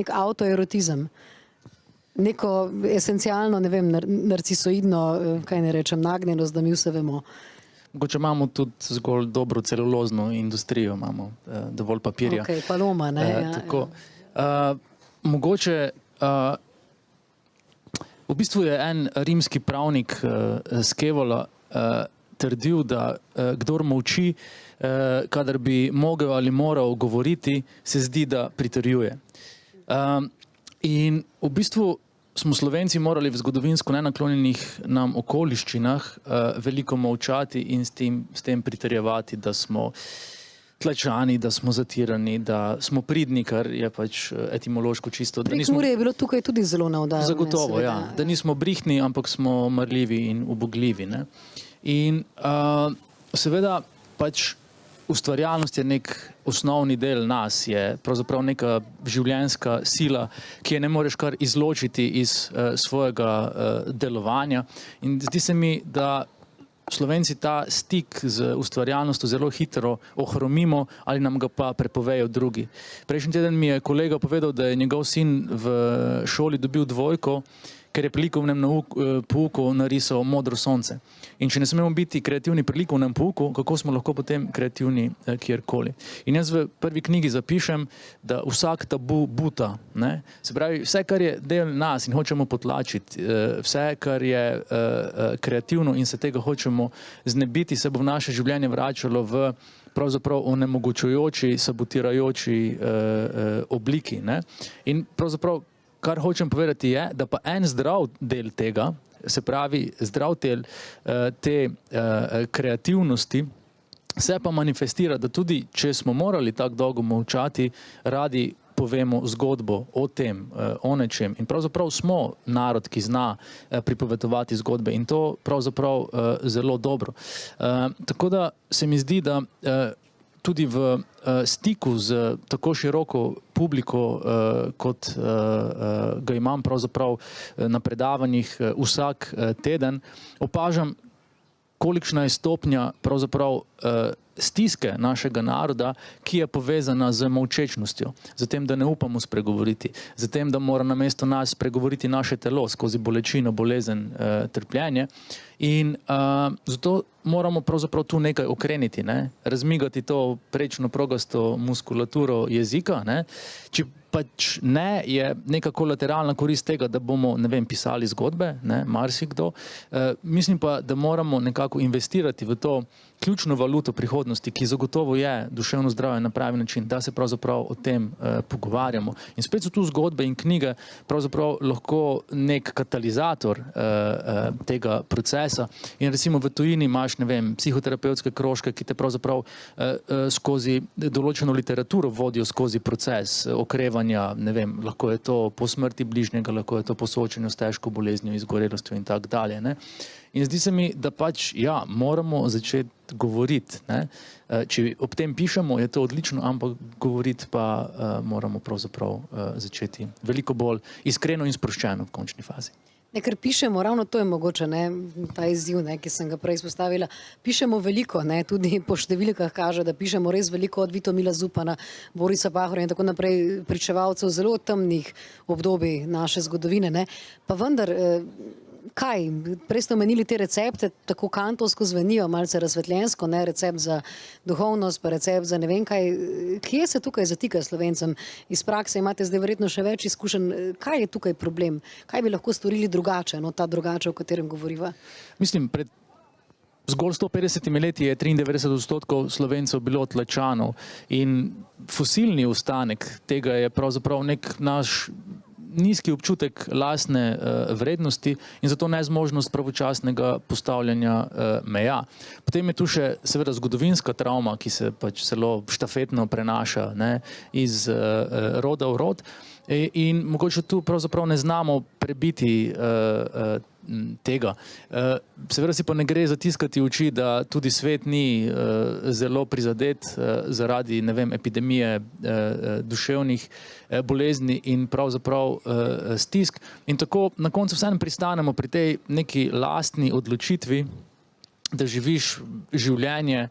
autoerotizem? Neko esencialno, ne vem, narcisoidno, kaj ne rečem, nagnjenost, da mi vse vemo. Mogoče imamo tudi zgolj dobro celulozno industrijo, imamo dovolj papirja. Ok, paloma, ne. Tako. Mogoče, v bistvu je en rimski pravnik Skevola trdil, da kdor molči, kadar bi mogel ali moral govoriti, se zdi, da pritrjuje. In v bistvu smo Slovenci morali v zgodovinsko nenaklonjenih nam okoliščinah veliko molčati in s tem pritrjevati, da smo tlačani, da smo zatirani, da smo pridni, kar je pač etimološko čisto. Prekmurje je bilo tukaj tudi zelo na udaru. Zagotovo, ja. Da nismo brihtni, ampak smo marljivi in ubogljivi, ne. In seveda pač ustvarjalnost je nek osnovni del nas, je pravzaprav neka življenjska sila, ki je ne moreš kar izločiti iz svojega delovanja. In zdi se mi, da Slovenci ta stik z ustvarjalnostjo zelo hitro ohromimo ali nam ga pa prepovejo drugi. Prejšnji teden mi je kolega povedal, da je njegov sin v šoli dobil 2, ker je pri likovnem pouku narisal modro sonce. In če ne smemo biti kreativni pri likovnem pouku, kako smo lahko potem kreativni kjerkoli. In jaz v prvi knjigi zapišem, da vsak tabu buta. Ne? Se pravi, vse, kar je del nas in hočemo potlačiti, vse, kar je kreativno in se tega hočemo znebiti, se bo v naše življenje vračalo v pravzaprav onemogočujoči, sabotirajoči obliki. Ne? In pravzaprav kar hočem povedati je, da pa en zdrav del tega, se pravi zdrav del te kreativnosti, se pa manifestira, da tudi če smo morali tako dolgo molčati, radi povemo zgodbo o tem, o nečem. In pravzaprav smo narod, ki zna pripovedovati zgodbe in to pravzaprav zelo dobro. Tako da se mi zdi, da tudi v stiku z tako široko publiko, kot ga imam pravzaprav na predavanjih vsak teden, opažam, kolikšna je stopnja pravzaprav stiske našega naroda, ki je povezana z molčečnostjo, z tem, da ne upamo spregovoriti, z tem, da mora namesto nas spregovoriti naše telo skozi bolečino, bolezen, trpljenje. In zato moramo pravzaprav tu nekaj okreniti, ne? Razmigati to prečno progasto muskulaturo jezika, ne? Če pač ne, je neka kolateralna korist tega, da bomo, ne vem, pisali zgodbe, ne, marsikdo. Mislim pa, da moramo nekako investirati v to ključno valuto prihodnosti, ki zagotovo je duševno zdravje na pravi način, da se pravzaprav o tem pogovarjamo. In spet so tu zgodbe in knjige pravzaprav lahko nek katalizator tega procesa. In recimo v tujini imaš, ne vem, psihoterapevtske krožke, ki te pravzaprav skozi določeno literaturo vodijo skozi proces okrevanja, ne vem, lahko je to po smrti bližnjega, lahko je to po soočenju s težko boleznijo, izgorelostjo in tako dalje, ne. In zdi se mi, da pač, ja, moramo začeti govoriti, ne. Če ob tem pišemo, je to odlično, ampak govoriti pa moramo pravzaprav začeti veliko bolj iskreno in sproščeno v končni fazi. Ne, ker pišemo, ravno to je mogoče, ne, ta izziv, ne, ki sem ga prej izpostavila. Pišemo veliko, ne, tudi po številkah kaže, da pišemo res veliko od Vitomila Zupana, Borisa Pahorja in tako naprej, pričevalcev zelo temnih obdobij naše zgodovine, ne. Pa vendar, kaj? Prej ste omenili te recepte, tako kantovsko zvenijo, malce razsvetljensko, ne, recept za duhovnost, pa recept za ne vem kaj. Kje se tukaj zatika Slovencem? Iz prakse imate zdaj verjetno še več izkušenj. Kaj je tukaj problem? Kaj bi lahko storili drugače, no, ta drugače, o katerem govoriva? Mislim, pred zgolj 150 leti je 93% Slovencev bilo tlačanov in fosilni ostanek tega je pravzaprav nek naš nizki občutek lastne vrednosti in zato nezmožnost pravočasnega postavljanja meja. Potem je tu še seveda zgodovinska travma, ki se pač celo štafetno prenaša, ne, iz roda v rod in mogoče tu pravzaprav ne znamo prebiti tega. Seveda si pa ne gre zatiskati oči, da tudi svet ni zelo prizadet zaradi, ne vem, epidemije duševnih bolezni in pravzaprav stisk. In tako na koncu vseeno pristanemo pri tej neki lastni odločitvi, da živiš življenje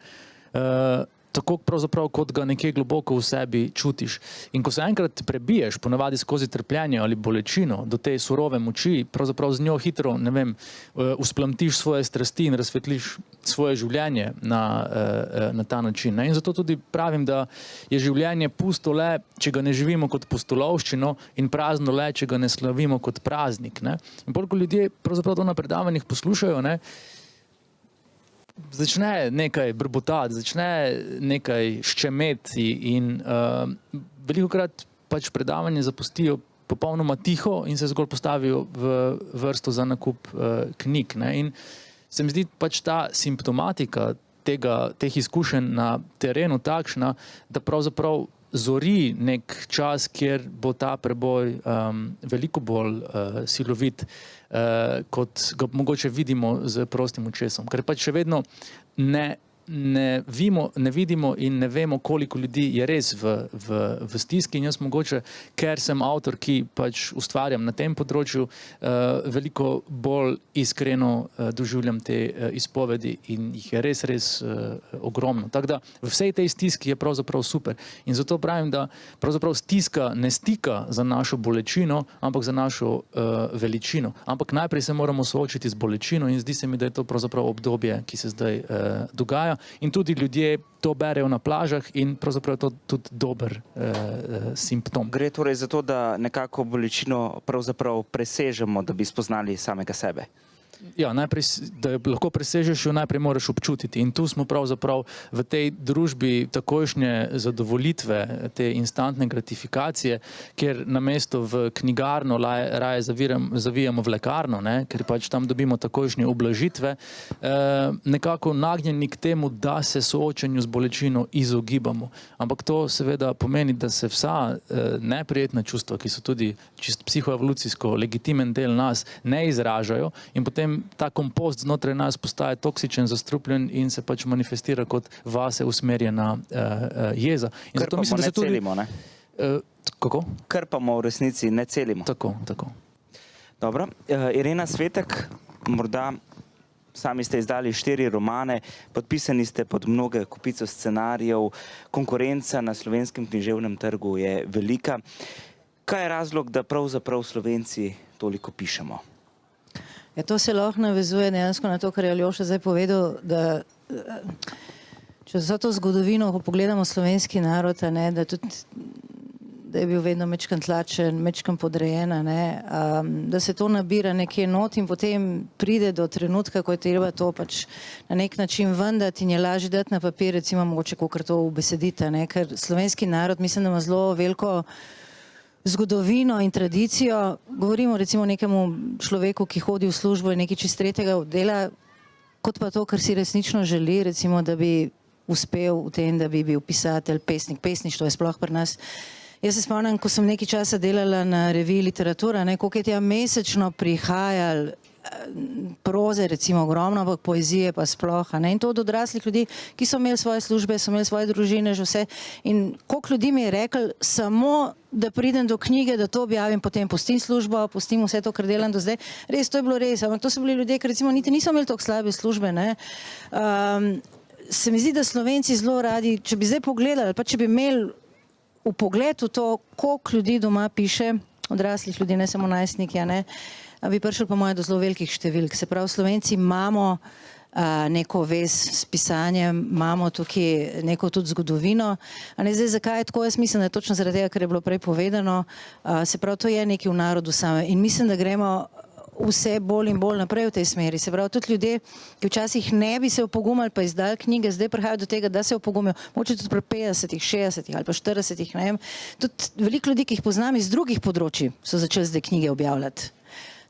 tako pravzaprav, kot ga nekje globoko v sebi čutiš. In ko se enkrat prebiješ, ponavadi skozi trpljenje ali bolečino, do te surove moči, pravzaprav z njo hitro, ne vem, vzplamtiš svoje strasti in razsvetliš svoje življenje na ta način. Ne? In zato tudi pravim, da je življenje pusto le, če ga ne živimo kot pustolovščino in prazno le, če ga ne slavimo kot praznik. Ne? In koliko ljudje pravzaprav to na predavanjih poslušajo, ne? Začne nekaj brbotati, začne nekaj ščemeti in velikokrat pač predavanje zapustijo popolnoma tiho in se zgolj postavijo v vrsto za nakup knjig. Ne? In se mi zdi pač ta simptomatika teh izkušenj na terenu takšna, da pravzaprav zori nek čas, kjer bo ta preboj veliko bolj silovit, kot ga mogoče vidimo z prostim očesom. Ker pač še vedno ne ne vidimo in ne vemo, koliko ljudi je res v stiski. In jaz mogoče, ker sem avtor, ki pač ustvarjam na tem področju, veliko bolj iskreno doživljam te izpovedi in jih je res ogromno. Tako da v vsej tej stiski je pravzaprav super. In zato pravim, da pravzaprav stiska ne stika za našo bolečino, ampak za našo veličino. Ampak najprej se moramo soočiti z bolečino in zdi se mi, da je to pravzaprav obdobje, ki se zdaj dogaja. In tudi ljudje to berejo na plažah in pravzaprav je to tudi dober simptom. Gre torej za to, da nekako bolečino pravzaprav presežemo, da bi spoznali samega sebe. Ja, najprej, da jo lahko presežeš, jo najprej moraš občutiti. In tu smo pravzaprav v tej družbi takojšnje zadovolitve, te instantne gratifikacije, kjer namesto v knjigarno raje zavijamo v lekarno, ker pač tam dobimo takojšnje ublažitve, nekako nagnjeni k temu, da se soočanju z bolečino izogibamo. Ampak to seveda pomeni, da se vsa neprijetna čustva, ki so tudi čist psihoevolucijsko legitimen del nas, ne izražajo in potem ta kompost znotraj nas postaje toksičen, zastrupljen in se pač manifestira kot vase usmerjena jeza. In zato mislim, da se tudi celimo, ne? Kako? Krpamo v resnici, ne celimo. Tako. Dobro. Irena Svetek, morda sami ste izdali 4 romane, podpisani ste pod mnoge kopico scenarijev, konkurenca na slovenskem književnem trgu je velika. Kaj je razlog, da pravzaprav Slovenci toliko pišemo? Ja, to se lahko navezuje dejansko na to, kar je Aljoša zdaj povedal, da če za to zgodovino, ko pogledamo slovenski narod, da je bil vedno mečkan tlačen, mečkan podrejen, da se to nabira nekje not in potem pride do trenutka, ko je treba to pač na nek način vendati in je lažje dati na papir, recimo mogoče kakor to ubesediti, ker slovenski narod mislim, da ima zelo veliko zgodovino in tradicijo. Govorimo recimo o nekemu človeku, ki hodi v službo in nekaj čist tretjega dela, kot pa to, kar si resnično želi, recimo, da bi uspel v tem, da bi bil pisatelj, pesnik. Pesništvo je sploh pri nas. Jaz se spomnim, ko sem nekaj časa delala na reviji Literatura, koliko je tja mesečno prihajal proze, recimo ogromno, ampak poezije pa sploh. In to od odraslih ljudi, ki so imeli svoje službe, so imeli svoje družine, že vse. In koliko ljudi mi je rekel, samo da pridem do knjige, da to objavim, potem pustim službo, pustim vse to, kar delam do zdaj. Res, to je bilo res, ampak to so bili ljudje, ki recimo niti niso imeli toliko slabe službe. Se mi zdi, da Slovenci zelo radi, če bi zdaj pogledali, pa če bi imeli v pogledu to, koliko ljudi doma piše, odraslih ljudi, ne samo najstniki, bi prišli po moje do zelo velikih številk. Se pravi, Slovenci imamo neko vez s pisanjem, imamo tukaj neko tudi zgodovino. Zdaj, zakaj je tako? Jaz mislim, da je točno zaradi tega, kar je bilo prej povedano. Se pravi, to je nekaj v narodu samem. In mislim, da gremo vse bolj in bolj naprej v tej smeri. Se pravi, tudi ljudje, ki včasih ne bi se opogumali pa izdali knjige, zdaj prihajajo do tega, da se opogumijo. Mogoče tudi pri 50, 60 ali pa 40, ne vem. Tudi veliko ljudi, ki jih poznam iz drugih področji, so začeli zdaj knjige objavljati.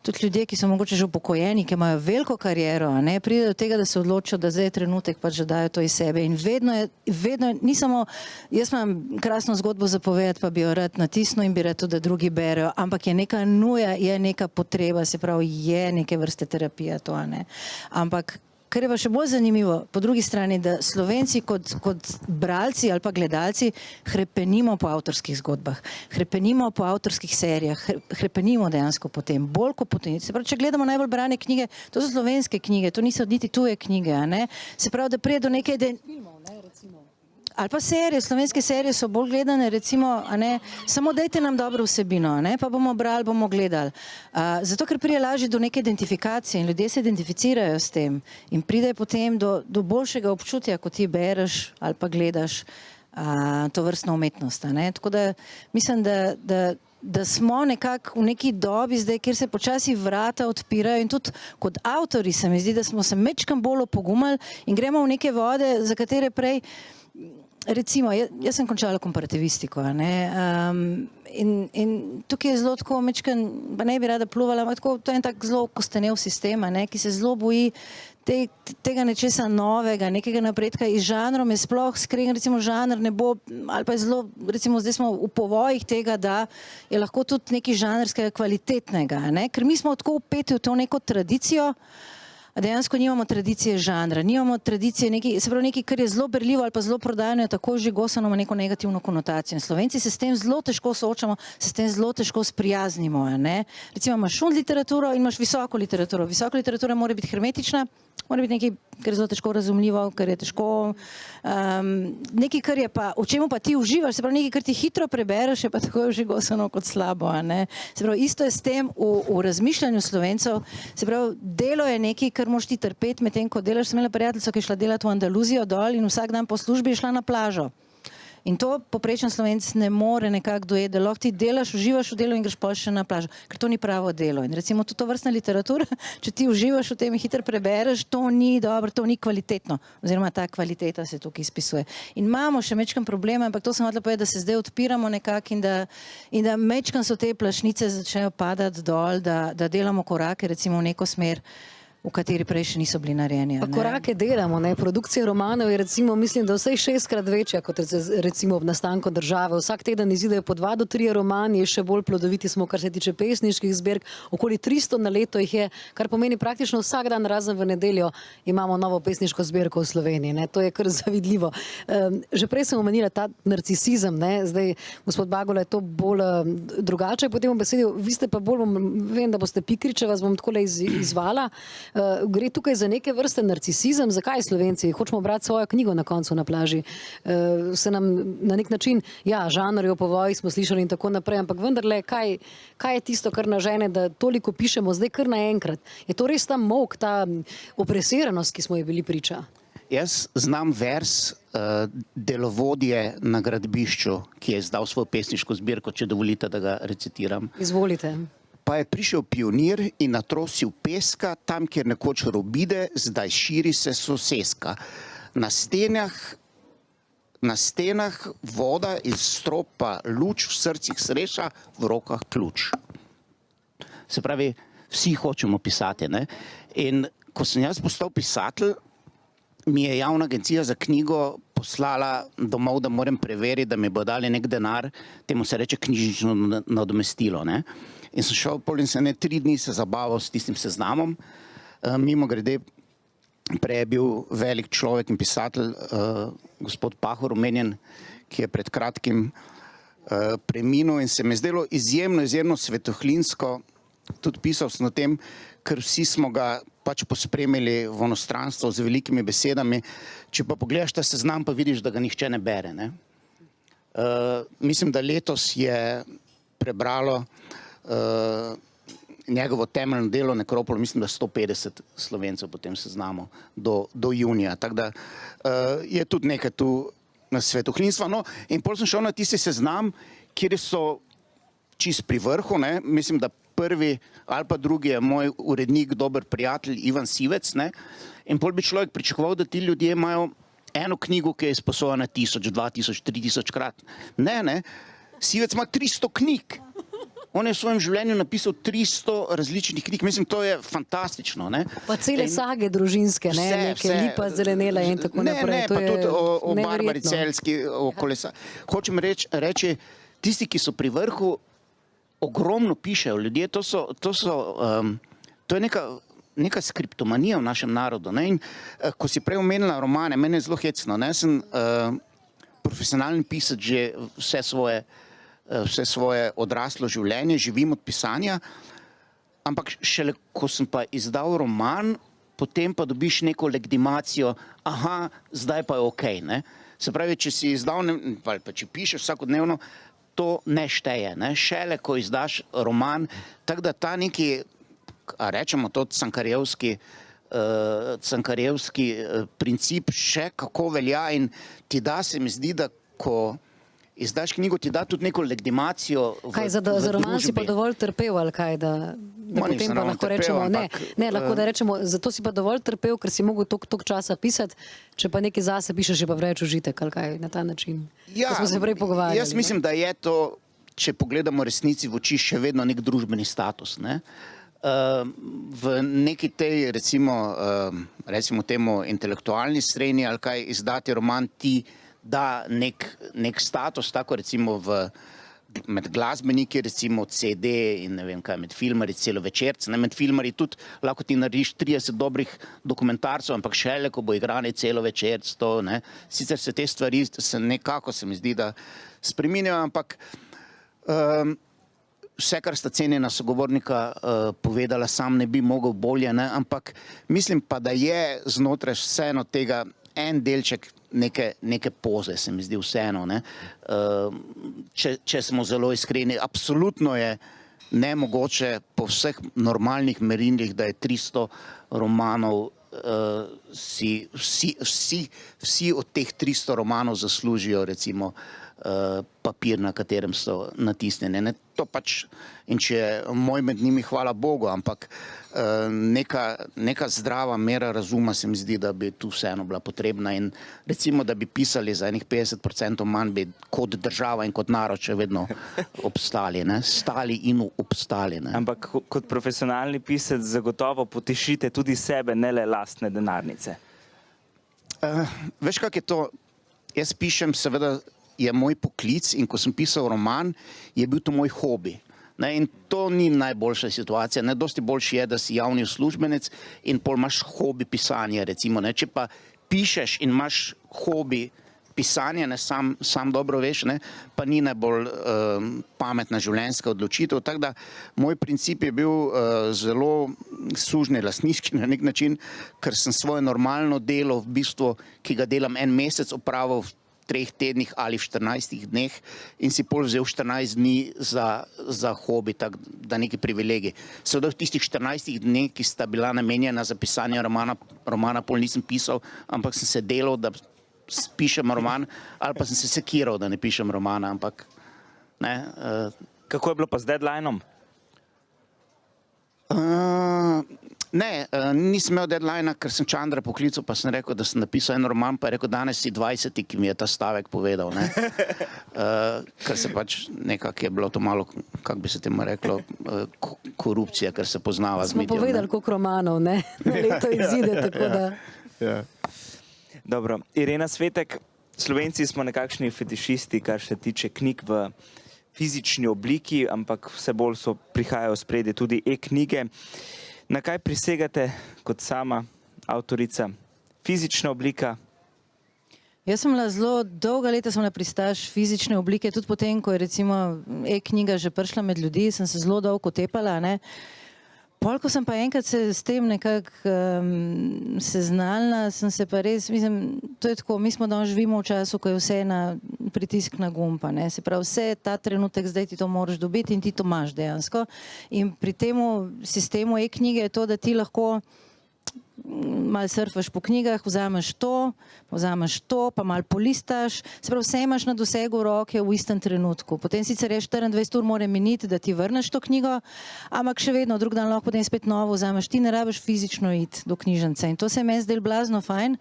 Tudi ljudje, ki so mogoče že upokojeni, ki imajo veliko kariero, pride do tega, da se odločijo, da zdaj je trenutek, pač da dajo to iz sebe. In vedno ni samo, jaz imam krasno zgodbo za povedati, pa bi jo rad natisnil in bi rad tudi, da drugi berejo, ampak je neka nuja, je neka potreba, se pravi, je neke vrste terapija to, Ampak kar je pa še bolj zanimivo, po drugi strani, da Slovenci kot bralci ali pa gledalci hrepenimo po avtorskih zgodbah, hrepenimo po avtorskih serijah, hrepenimo dejansko po tem, bolj kot po tem. Se pravi, če gledamo najbolj brane knjige, to so slovenske knjige, to niso niti tuje knjige, Se pravi, da prije do neke ali pa serije, slovenske serije so bolj gledane, recimo, samo dajte nam dobro vsebino, pa bomo brali, bomo gledali. Zato, ker prije lažje do neke identifikacije in ljudje se identificirajo s tem in pride potem do boljšega občutja, ko ti bereš ali pa gledaš to vrstno umetnost. Tako da mislim, da smo nekako v neki dobi zdaj, kjer se počasi vrata odpirajo in tudi kot avtori se mi zdi, da smo se mečkam bolj opogumali in gremo v neke vode, za katere prej. Recimo, jaz sem končala komparativistiko in tukaj je zelo tako mečkan, pa ne bi rada pluvala, ampak to je en tak zelo kostenev sistem, ki se zelo boji tega nečesa novega, nekega napredka iz žanrom je sploh skregan, recimo žanr ne bo, ali pa je zelo, recimo zdaj smo v povojih tega, da je lahko tudi nekaj žanrskega kvalitetnega, ker mi smo tako upeti v to neko tradicijo, dejansko nimamo tradicije žanra, nimamo tradicije se pravi nekaj, kar je zelo berljivo ali pa zelo prodajno, je tako žigosano, ima neko negativno konotacijo. In Slovenci se s tem zelo težko soočamo, se s tem zelo težko sprijaznimo. Ne? Recimo imaš šund literaturo in imaš visoko literaturo. Visoka literatura mora biti hermetična, mora biti nekaj, kar je zelo težko razumljivo, kar je težko, nekaj, kar je pa, v čemu pa ti uživaš, se pravi nekaj, kar ti hitro prebereš, je pa tako žigosano kot slabo. Ne? Se pravi, isto je s tem v razmišljanju Slovencev, se pravi, delo je nekaj, kar moraš ti trpeti, medtem ko delaš. Sem imela prijateljico, ki je šla delati v Andaluzijo dol in vsak dan po službi je šla na plažo. In to poprečen Slovenec ne more nekako dojeti, da lahko ti delaš, uživaš v delu in greš pol še na plažo, ker to ni pravo delo. In recimo tudi to vrstna literatura, če ti uživaš v tem in hitro prebereš, to ni dobro, to ni kvalitetno, oziroma ta kvaliteta se tukaj izpisuje. In imamo še mečkan problem, ampak to sem hotela povedati, da se zdaj odpiramo nekako in da mečkan so te plašnice začnejo padati dol, da delamo korake recimo v neko smer, v kateri prej še niso bili narejeni. Pa korake delamo, ne? Produkcija romanov je recimo, mislim, da vsaj 6-krat večja kot recimo ob nastanku države. Vsak teden izidejo po 2 do 3 romani, še bolj plodoviti smo, kar se tiče pesniških zbirk, okoli 300 na leto jih je, kar pomeni praktično vsak dan, razen v nedeljo, imamo novo pesniško zbirko v Sloveniji. Ne? To je kar zavidljivo. Že prej sem omenila ta narcisizem, ne? Zdaj, gospod Bagola, je to bolj drugače, potem bom besedil, vi ste pa bolj, vem, da boste Pikriča, vas bom takole izvala. Gre tukaj za neke vrste narcisizem. Zakaj Slovenci? Hočemo brati svojo knjigo na koncu na plaži. Se nam na nek način, ja, žanrjo po voji smo slišali in tako naprej, ampak vendarle, kaj je tisto, kar nas žene, da toliko pišemo zdaj kar naenkrat? Je to res ta molk, ta opresiranost, ki smo ji bili priča? Jaz znam vers delovodje na gradbišču, ki je izdal svojo pesniško zbirko, če dovolite, da ga recitiram. Izvolite. Pa je prišel pionir in natrosil peska, tam, kjer nekoč robide, zdaj širi se soseska. Na stenah voda iz stropa luč, v srcih sreča, v rokah ključ. Se pravi, vsi hočemo pisati, ne? In ko sem jaz postal pisatelj, mi je javna agencija za knjigo poslala domov, da moram preveriti, da mi bo dali nek denar, temu se reče knjižnično nadomestilo, ne? In sem šel pol in se 3 dni se zabaval s tistim seznamom. Mimo grede, prej je bil velik človek in pisatelj, gospod Pahor omenjen, ki je pred kratkim preminil in se mi je zdelo izjemno svetohlinsko, tudi pisal sem o tem, ker vsi smo ga pač pospremili v onostranstvo z velikimi besedami. Če pa pogledaš ta seznam, pa vidiš, da ga nihče ne bere. Ne? Mislim, da letos je prebralo njegovo temeljno delo Nekropol, mislim, da 150 Slovencev po tem seznamu do junija. Tako da je tudi nekaj tu na svetohlinstva. No, in potem sem šel na tisti seznam, kjer so čist pri vrhu, ne? Mislim, da prvi ali pa drugi je moj urednik, dober prijatelj Ivan Sivec, ne? In potem bi človek pričakoval, da ti ljudje imajo eno knjigo, ki je izposojena 1000, 2000, 3000 krat. Ne, Sivec ima 300 knjig. On je v svojem življenju napisal 300 različnih knjig. Mislim, to je fantastično. Ne? Pa cele sage družinske, ne? Neke Lipa, Zelenela in tako naprej. Ne, pa tudi o Barbari Celjski, o kolesarju. Hočem reči, tisti, ki so pri vrhu, ogromno pišejo. Ljudje, to je neka skriptomanija v našem narodu. Ne? In ko si prej omenila romane, meni je zelo hecno. Ne? Sem profesionalni pisec že vse svoje odraslo življenje, živim od pisanja, ampak šele ko sem pa izdal roman, potem pa dobiš neko legitimacijo, aha, zdaj pa je okej, ne? Se pravi, če si izdal, pa če pišeš vsakodnevno, to ne šteje, ne? Šele ko izdaš roman, tako da ta neki, rečemo to, cankarjevski princip še kako velja in ti da, se mi zdi, da ko izdaš knjigo, ti da tudi neko legitimacijo v družbi. Kaj, za roman si pa dovolj trpel, ali kaj, da potem pa lahko rečemo, ne, lahko da rečemo, zato si pa dovolj trpel, ker si mogel toliko časa pisati, če pa nekaj zase pišeš, je pa preveč užitek, ali kaj, na ta način. Ja, smo se prej pogovarjali. Jaz mislim, da je to, če pogledamo resnici v oči, še vedno nek družbeni status, ne? V neki tej, recimo temu intelektualni srednji, ali kaj, izdati roman ti da nek status, tako recimo v med glasbeniki, recimo CD in ne vem kaj, med filmarji celovečerci, ne, med filmarji tudi lahko ti narediš 30 dobrih dokumentarcev, ampak šele, ko bo igranje celovečerc, to, ne. Sicer se te stvari se nekako, se mi zdi, da spreminjajo, ampak vse, kar sta cenjena sogovornika povedala, sam ne bi mogel bolje, ne, ampak mislim pa, da je znotraj vseeno tega en delček neke poze, se mi zdi vseeno, ne. Če smo zelo iskreni, absolutno je nemogoče po vseh normalnih merilih, da je 300 romanov, vsi od teh 300 romanov zaslužijo recimo papir, na katerem so natisnjene. Ne, to pač, in če je moj med njimi, hvala Bogu, ampak neka zdrava mera razuma se mi zdi, da bi tu vseeno bila potrebna in recimo, da bi pisali za enih 50% manj, bi kot država in kot narod še vedno obstali, ne, stali in obstali, ne. Ampak kot profesionalni pisec zagotovo potešite tudi sebe, ne le lastne denarnice. Veš, kak je to? Jaz pišem, seveda, je moj poklic in ko sem pisal roman, je bil to moj hobi. Ne, in to ni najboljša situacija. Ne, dosti boljši je, da si javni uslužbenec in pol imaš hobi pisanja, recimo. Ne. Če pa pišeš in imaš hobi pisanja, ne, sam dobro veš, ne, pa ni najbolj pametna življenjska odločitev. Tako da moj princip je bil zelo sužnje lastniški na nek način, ker sem svoje normalno delo v bistvu, ki ga delam en mesec, opravil v 3 tednih ali v 14 dneh in si pol vzel 14 dni za hobi, tak, da neki privilegij. Seveda v tistih 14 dneh, ki sta bila namenjena za pisanje romana pol nisem pisal, ampak sem se delal, da pišem roman, ali pa sem se sekiral, da ne pišem romana, ampak ne. Kako je bilo pa z deadlineom? Nisem imel deadlinea, ker sem Čandra poklical, pa sem rekel, da sem napisal en roman, pa je rekel, danes si 20, ki mi je ta stavek povedal, ne. Ker se pač nekako je bilo to malo, kako bi se temu reklo, korupcija, ker se poznava z Smo medijem. povedali, koliko romanov, ne, na leto izide, tako da. Ja. Dobro, Irena Svetek, Slovenci smo nekakšni fetišisti, kar se tiče knjig v fizični obliki, ampak vse bolj prihajajo spredje tudi e-knjige. Na kaj prisegate kot sama avtorica? Fizična oblika? Jaz sem bila zelo dolga leta pristaš fizične oblike, tudi potem, ko je recimo e-knjiga že prišla med ljudi, sem se zelo dolgo tepala, ne. Pol, ko sem pa enkrat se s tem nekako seznanila, sem se pa res, mislim, to je tako, mi smo danes živimo v času, ko je vse na pritisk na gumb, ne, se pravi, vse ta trenutek, zdaj ti to moraš dobiti in ti to imaš dejansko. In pri temu sistemu e-knjige je to, da ti lahko malo surfaš po knjigah, vzameš to, pa malo polistaš, se pravi, vse imaš na dosegu roke v istem trenutku. Potem sicer je 24 ur mora miniti, da ti vrneš to knjigo, ampak še vedno, drug dan lahko potem spet novo vzameš, ti ne rabiš fizično iti do knjižnice in to se meni zdelo blazno fajn.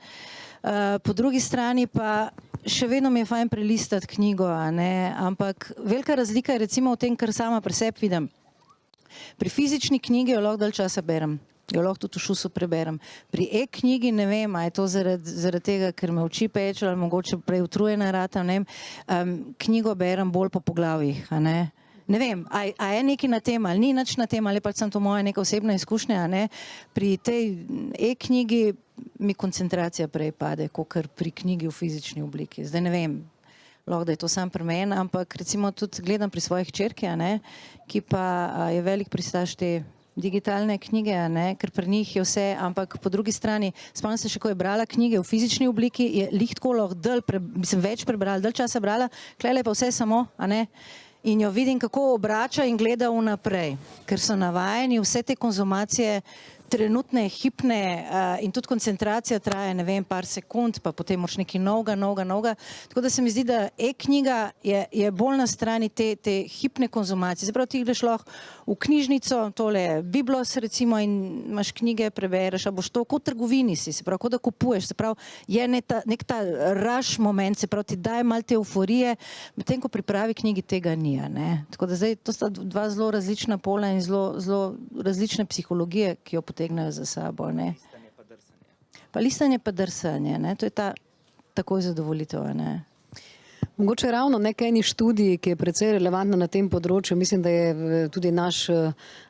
Po drugi strani pa še vedno mi je fajn prelistati knjigo, a ne, ampak velika razlika je recimo v tem, kar sama pri sebi vidim. Pri fizični knjigi jo lahko dalj časa berem. Jo lahko tudi v šusu preberem. Pri e-knjigi ne vem, a je to zaradi tega, ker me oči pečejo ali mogoče prej utrujena rata, ne vem, knjigo berem bolj po poglavjih, a ne. Ne vem, a je nekaj na tem ali ni nič na tem, ali pač sem to moja neka osebna izkušnja, a ne. Pri tej e-knjigi mi koncentracija prej pade, kakor pri knjigi v fizični obliki. Zdaj ne vem, lahko da je to sam pri meni, ampak recimo tudi gledam pri svojih hčerki, a ne, ki pa je velik pristaš te digitalne knjige, a ne, ker pri njih je vse, ampak po drugi strani, spomnim se še, ko je brala knjige v fizični obliki, je lih tako lahko več prebrala, dalj časa brala, klele pa vse samo, a ne, in jo vidim, kako obrača in gleda vnaprej, ker so navajeni vse te konzumacije trenutne, hipne in tudi koncentracija traja, ne vem, par sekund, pa potem moraš nekaj novega. Tako da se mi zdi, da e-knjiga je bolj na strani te hipne konzumacije. Zapravo ti greš lahko v knjižnico, tole Biblos recimo in imaš knjige, prebereš, a boš to, kot v trgovini si, se pravi, kot da kupuješ, se pravi, je nek ta rush moment, se pravi, ti daje malo te euforije, medtem ko pri pravi knjigi tega ni, ne. Tako da zdaj, to sta dva zelo različna pola in zelo različne psihologije, ki jo potegnejo za sabo, ne. Pa listanje pa drsanje, ne, to je ta takoj zadovoljitev, ne. Mogoče ravno nekaj eni študiji, ki je precej relevantna na tem področju. Mislim, da je tudi naš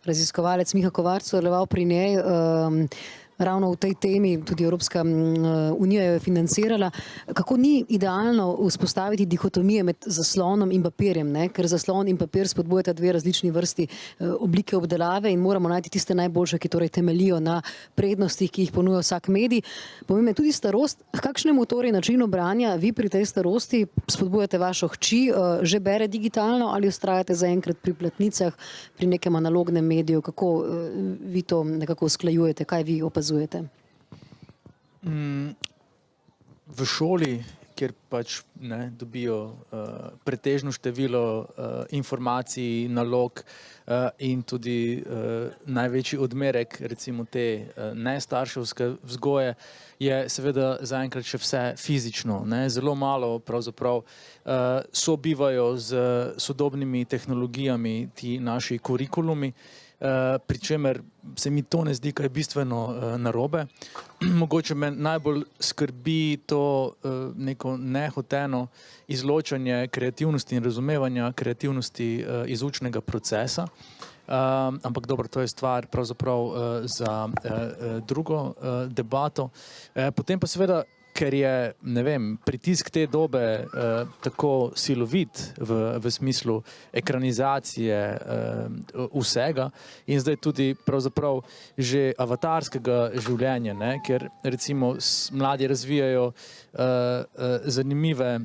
raziskovalec Miha Kovač sodeloval pri njej. Ravno v tej temi, tudi Evropska unija jo je financirala, kako ni idealno vzpostaviti dihotomije med zaslonom in papirjem, ne? Ker zaslon in papir spodbujata dve različni vrsti oblike obdelave in moramo najti tiste najboljše, ki torej temelijo na prednostih, ki jih ponuja vsak medij. Pomembna je tudi starost. Kakšnemu torej načinu branja vi pri tej starosti spodbujate vašo hči, že bere digitalno ali vztrajate zaenkrat pri platnicah, pri nekem analognem mediju? Kako vi to nekako usklajujete, kaj vi opazujete? V šoli, kjer pač dobijo pretežno število informacij, nalog in tudi največji odmerek recimo te nestarševske vzgoje, je seveda zaenkrat še vse fizično. Zelo malo pravzaprav sobivajo z sodobnimi tehnologijami ti naši kurikulumi, pri čemer se mi to ne zdi kaj bistveno narobe. Mogoče me najbolj skrbi to neko nehoteno izločanje kreativnosti in razumevanja kreativnosti iz učnega procesa. Ampak dobro, to je stvar pravzaprav za drugo debato. Potem pa seveda, ker je, ne vem, pritisk te dobe tako silovit v smislu ekranizacije vsega in zdaj tudi pravzaprav že avatarskega življenja, ker recimo mladi razvijajo zanimive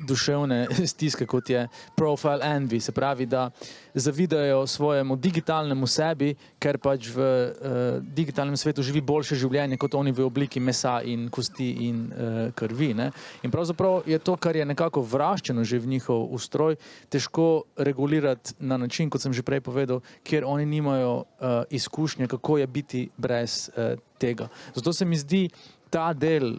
duševne stiske, kot je profile envy, se pravi, da zavidajo svojemu digitalnemu sebi, ker pač v digitalnem svetu živi boljše življenje kot oni v obliki mesa in kosti in krvi. In pravzaprav je to, kar je nekako vraščeno že v njihov ustroj, težko regulirati na način, kot sem že prej povedal, kjer oni nimajo izkušnje, kako je biti brez tega. Zato se mi zdi ta del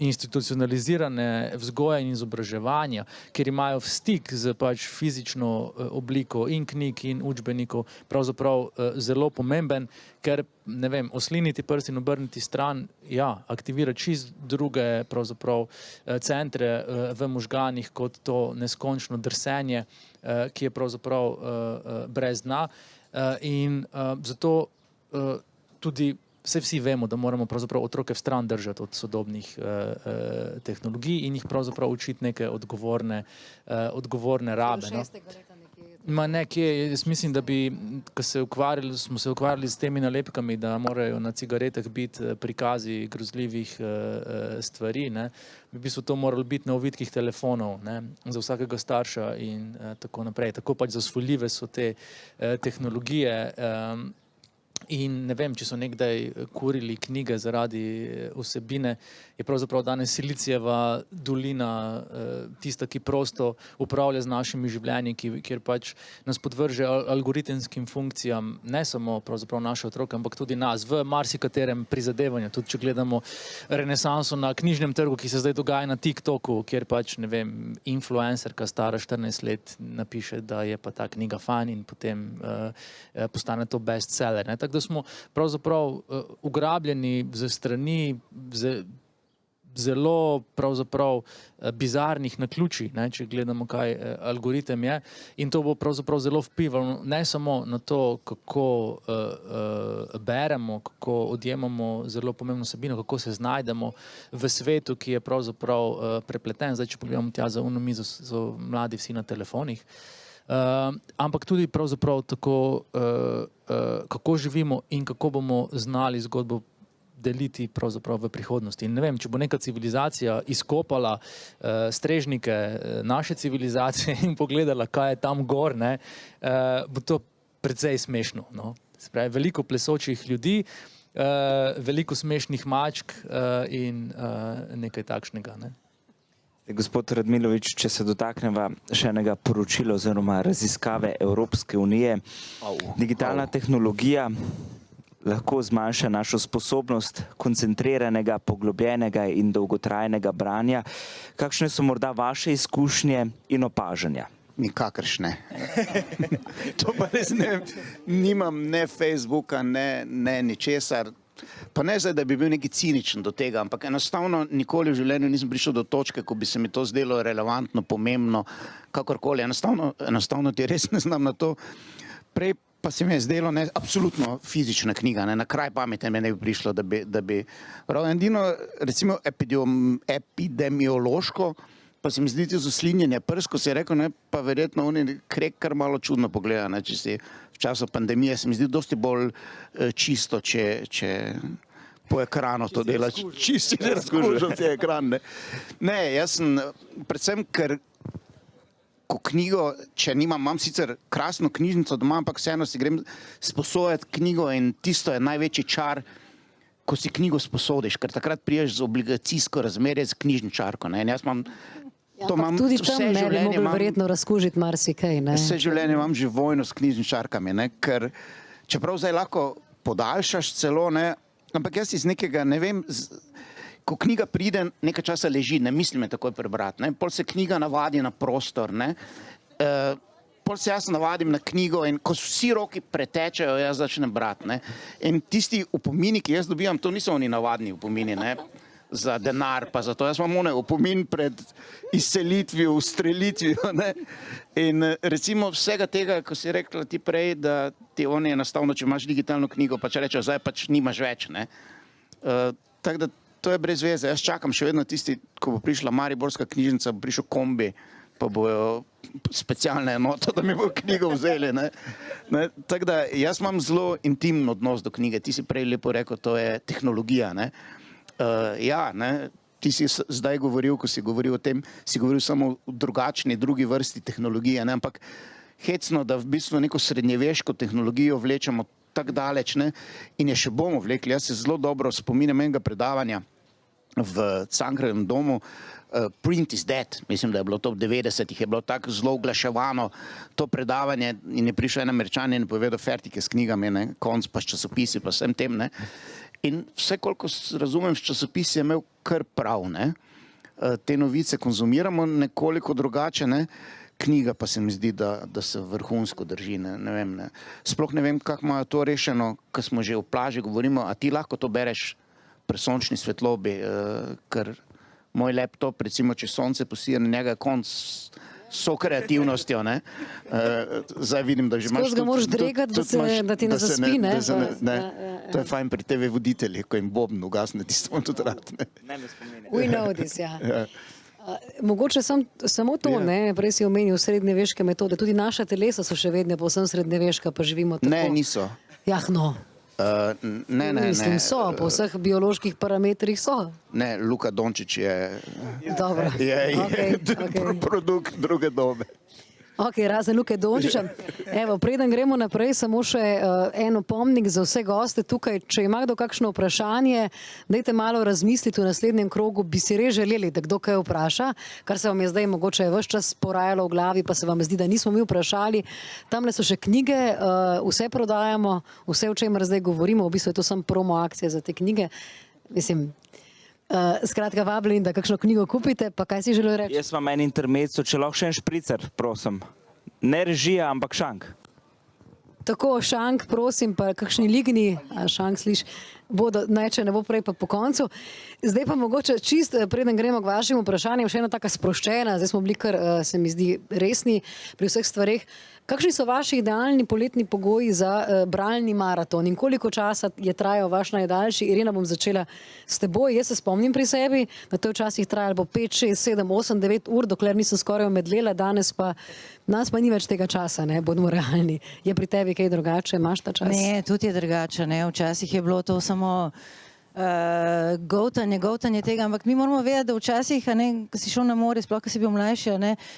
institucionalizirane vzgoje in izobraževanja, kjer imajo stik z pač fizično obliko in knjig in učbenikov, pravzaprav zelo pomemben, ker, ne vem, osliniti prst in obrniti stran, ja, aktivira čist druge pravzaprav centre v možganih kot to neskončno drsenje, ki je pravzaprav brez dna. In zato tudi vsi vemo, da moramo pravzaprav otroke vstran držati od sodobnih tehnologij in jih pravzaprav učiti neke odgovorne rabe. Ma nekje, jaz mislim, da bi, ko smo se ukvarjali s temi nalepkami, da morajo na cigaretah biti prikazi grozljivih stvari, bi v bistvu to moralo biti na ovitkih telefonov, za vsakega starša in tako naprej. Tako pač zasvojljive so te tehnologije. In ne vem, če so nekdaj kurili knjige zaradi vsebine, je pravzaprav danes Silicijeva dolina tista, ki prosto upravlja z našimi življenji, kjer pač nas podvrže algoritemskim funkcijam, ne samo pravzaprav naše otroke, ampak tudi nas v marsikaterem prizadevanju. Tudi če gledamo renesanso na knjižnem trgu, ki se zdaj dogaja na TikToku, kjer pač, ne vem, influencerka stara 14 let napiše, da je pa ta knjiga fajn in potem postane to bestseller. Tako da smo pravzaprav ugrabljeni ze strani zelo pravzaprav bizarnih naključij, če gledamo, kaj algoritem je. In to bo pravzaprav zelo vplivalo ne samo na to, kako beremo, kako odjemamo zelo pomembno vsebino, kako se znajdemo v svetu, ki je pravzaprav prepleten. Zdaj, če pogledamo tja za ono mizo, so mladi vsi na telefonih. Ampak tudi pravzaprav tako, kako živimo in kako bomo znali zgodbo deliti pravzaprav v prihodnosti. In ne vem, če bo neka civilizacija izkopala strežnike naše civilizacije in pogledala, kaj je tam gor, bo to precej smešno. Se pravi, veliko plesočih ljudi, veliko smešnih mačk in nekaj takšnega. Gospod Radmilovič, če se dotakneva še enega poročila oziroma raziskave Evropske unije, digitalna tehnologija lahko zmanjša našo sposobnost koncentriranega, poglobljenega in dolgotrajnega branja. Kakšne so morda vaše izkušnje in opažanja? Nikakršne. To pa res ne, nimam ne Facebooka, ne ničesar. Pa ne zdaj, da bi bil neki ciničen do tega, ampak enostavno nikoli v življenju nisem prišel do točke, ko bi se mi to zdelo relevantno, pomembno, kakorkoli. Enostavno ti res ne znam na to. Prej pa se mi je zdelo, ne, absolutno fizična knjiga, ne, na kraj pameti me ne bi prišlo, da bi edino, recimo epidemiološko, pa se mi zdi tudi zaslinjenje prst, ko si je rekel, ne, pa verjetno oni Krek kar malo čudno pogleda, ne, če si v času pandemije, se mi zdi dosti bolj čisto, če po ekranu to delaš. Čisti ne razkužil ti ekran, ne. Ne, jaz sem, predvsem, ker ko knjigo, če imam sicer krasno knjižnico doma, ampak vseeno si grem sposojati knjigo in tisto je največji čar, ko si knjigo sposodiš, ker takrat priješ z obligacijsko razmerje z knjižničarko, ne, in jaz imam tudi tam ne bi mogli verjetno razkužiti marsikaj, ne. Vse življenje imam že vojno s knjižničarkami, ne, ker čeprav zdaj lahko podaljšaš celo, ne, ampak jaz iz nekega, ne vem, ko knjiga pride, nekaj časa leži, ne mislim je takoj prebrati, ne, pol se knjiga navadi na prostor, ne, pol se jaz navadim na knjigo in ko vsi roki pretečejo, jaz začnem brati, ne, in tisti upomini, ki jaz dobijam, to niso oni navadni upomini, ne, za denar, pa za to. Jaz imam opomin pred izselitvijo, ustrelitvijo, ne, in recimo vsega tega, ko si rekla ti prej, da ti oni enostavno, če imaš digitalno knjigo, pa če rečejo, zdaj pač nimaš več, ne, tako da to je brez veze. Jaz čakam še vedno tisti, ko bo prišla Mariborska knjižnica, bo prišel kombi, pa bojo specialne enote, da mi bo knjigo vzeli, ne. Tako da jaz imam zelo intimen odnos do knjige. Ti si prej lepo rekel, to je tehnologija, ne. Ja, ne, ti si zdaj govoril, ko si govoril o tem, si govoril samo o drugačni, drugi vrsti tehnologije, ne, ampak hecno, da v bistvu neko srednjeveško tehnologijo vlečemo tako daleč, ne, in je še bomo vlekli. Jaz se zelo dobro spominjam enega predavanja v Cankarjevem domu, Print is Dead, mislim, da je bilo to v 90-ih, je bilo tako zelo oglaševano to predavanje in je prišel en Američan in povedal fertike s knjigami, ne, konc pa s časopisi, pa vsem tem, ne. In vse, koliko razumem, s časopisi je imel kar prav, ne. Te novice konzumiramo nekoliko drugače, ne. Knjiga pa se mi zdi, da se vrhunsko drži, ne vem, ne. Sploh ne vem, kako imajo to rešeno, ko smo že v plaži govorimo, a ti lahko to bereš pri sončni svetlobi, ker moj laptop, recimo, če sonce posije na njega, konc so kreativnostjo, ne. Zdaj vidim, da že imaš... Skozi ga moraš dregati, da ti ne zaspi, ne. To je fajn pri TV voditeljih, ko jim bobn ugasne, tisto tudi rad, ne. Ne spomeni. We know this, ja. Mogoče samo to, ne, prej si omenil srednjeveške metode, tudi naša telesa so še vedno povsem srednjeveška, pa živimo tako. Ne, niso. Jah, no. Ne. Mislim, so, po vseh bioloških parametrih so. Ne, Luka Dončić je produkt druge dobe. Ok, razen Luke Dončića. Evo, preden gremo naprej, samo še en opomnik za vse goste tukaj. Če ima kdo kakšno vprašanje, dajte malo razmisliti v naslednjem krogu. Bi si res želeli, da kdo kaj vpraša, kar se vam je zdaj mogoče ves čas porajalo v glavi, pa se vam zdi, da nismo mi vprašali. Tamle so še knjige, vse prodajamo, vse, o čemer zdaj govorimo, v bistvu je to samo promo akcija za te knjige. Mislim, skratka, vabljeni, da kakšno knjigo kupite, pa kaj si želel reči? Jaz imam en intermezzo, če lahko še en špricer, prosim. Ne režija, ampak šank. Tako, šank, prosim, pa kakšni ligni, šank sliš, bodo, ne, če ne bo prej, pa po koncu. Zdaj pa mogoče čist, preden gremo k vašim vprašanjem, še ena taka sproščena, zdaj smo bili kar, se mi zdi, resni pri vseh stvareh. Kakšni so vaši idealni poletni pogoji za bralni maraton in koliko časa je trajal vaš najdaljši? Irena, bom začela s teboj. Jaz se spomnim pri sebi, da to je včasih trajalo po 5, 6, 7, 8, 9 ur, dokler nisem skoraj omedlela, danes pa ni več tega časa, ne, bodimo realni. Je pri tebi kaj drugače, imaš ta čas? Ne, tudi je drugače, ne, včasih je bilo to samo govtanje tega, ampak mi moramo vedeti, da včasih, ko si šel na morje, sploh, ko si bil mlajši,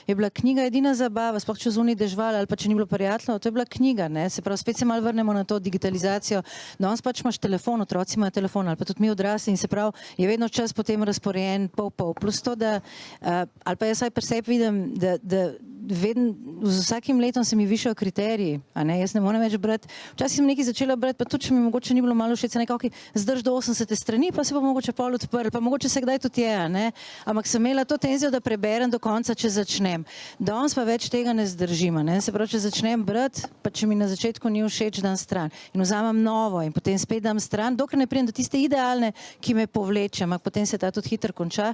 je bila knjiga edina zabava, sploh če zunaj dežvala ali pa če ni bilo prijateljno, to je bila knjiga, ne, se pravi, spet se malo vrnemo na to digitalizacijo, danes pač imaš telefon, otroci imajo telefon ali pa tudi mi odrasli in se pravi, je vedno čas potem razporejen pol, plus to, da, ali pa jaz saj pri sebi vidim, da z vsakim letom se mi višajo kriteriji, a ne, jaz ne morem več brati. Včasih sem nekaj začela brati, pa tudi, če mi mogoče ni bilo malo všeč, nekaj, okay, zdrž do 80 strani, pa se bo mogoče pol odprl, pa mogoče se kdaj tudi je, a ne. Ampak sem imela to tenzijo, da preberem do konca, če začnem. Danes pa več tega ne zdržim, a ne. Se pravi, če začnem brati, pa če mi na začetku ni všeč, dam stran. In vzamem novo in potem spet dam stran, dokler ne pridem do tiste idealne, ki me povleče, ampak potem se ta tudi hitro konča.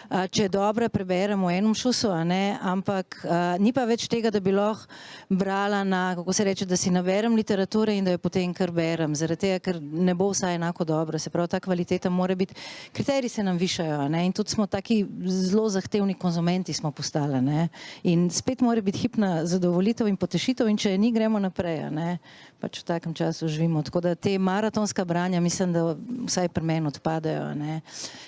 Če je dobra, preberem v enem šusu, a ne, ampak ni pa več tega, da bi lahko brala na, kako se reče, da si naberem literature in da jo potem kar berem, zaradi tega, ker ne bo vsaj enako dobro, se pravi, ta kvaliteta mora biti, kriteriji se nam višajo, a ne, in tudi smo taki zelo zahtevni konzumenti smo postali, ne, in spet mora biti hipna zadovoljitev in potešitev in če ni, gremo naprej, a ne, pač v takem času živimo, tako da te maratonska branja mislim, da vsaj pri meni odpadejo, a ne.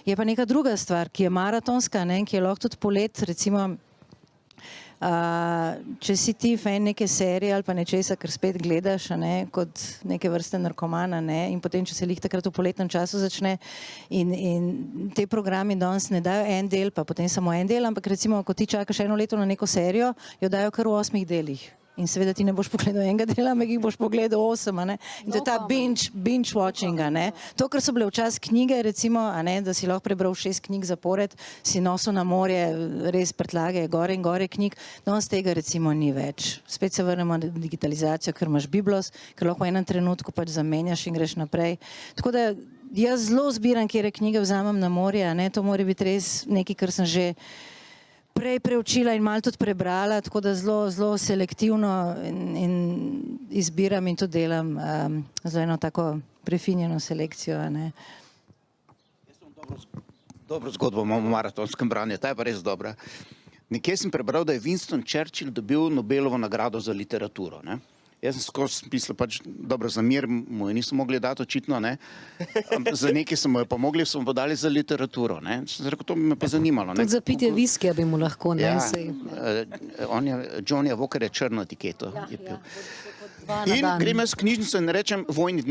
Je pa neka druga stvar, ki je maratonska, ne, ki je lahko tudi polet, recimo, če si ti fan neke serije ali pa nečesa, ker spet gledaš, a ne, kot neke vrste narkomana, ne, in potem, če se lih takrat v poletnem času začne in te programi danes ne dajo en del, pa potem samo en del, ampak recimo, ko ti čakaš eno leto na neko serijo, jo dajo kar v 8 delih. In seveda ti ne boš pogledal enega dela, ampak jih boš pogledal 8, a ne. In to je ta binge watching, a ne. To, kar so bile včasih knjige, recimo, a ne, da si lahko prebral 6 knjig zapored, si nosil na morje, res prtlage, gore in gore knjig, danes tega recimo ni več. Spet se vrnemo na digitalizacijo, ker imaš biblos, ker lahko v enem trenutku pač zamenjaš in greš naprej. Tako da jaz zelo zbiram, kjer knjige vzamem na morje, a ne, to mora biti res nekaj, kar sem že prej preučila in malo tudi prebrala, tako da zelo selektivno in izbiram in tudi delam zelo eno tako prefinjeno selekcijo, a ne. Jaz imam dobro zgodbo o maratonskem branju, ta je pa res dobra. Nekje sem prebral, da je Winston Churchill dobil Nobelovo nagrado za literaturo, ne. Jaz sem skozi mislil, pač dobro, za mir mu je niso mogli dati očitno, ne. Za nekaj so mu jo pa mogli, so mu podali za literaturo, ne. Sem rekel, to bi me pa zanimalo, ne. Tudi za pitje viskija bi mu lahko, ne, Ja, sej. on je, Johnny Walker je črno etiketo. Je pil. In dan. grem jaz v knjižnico in rečem vojni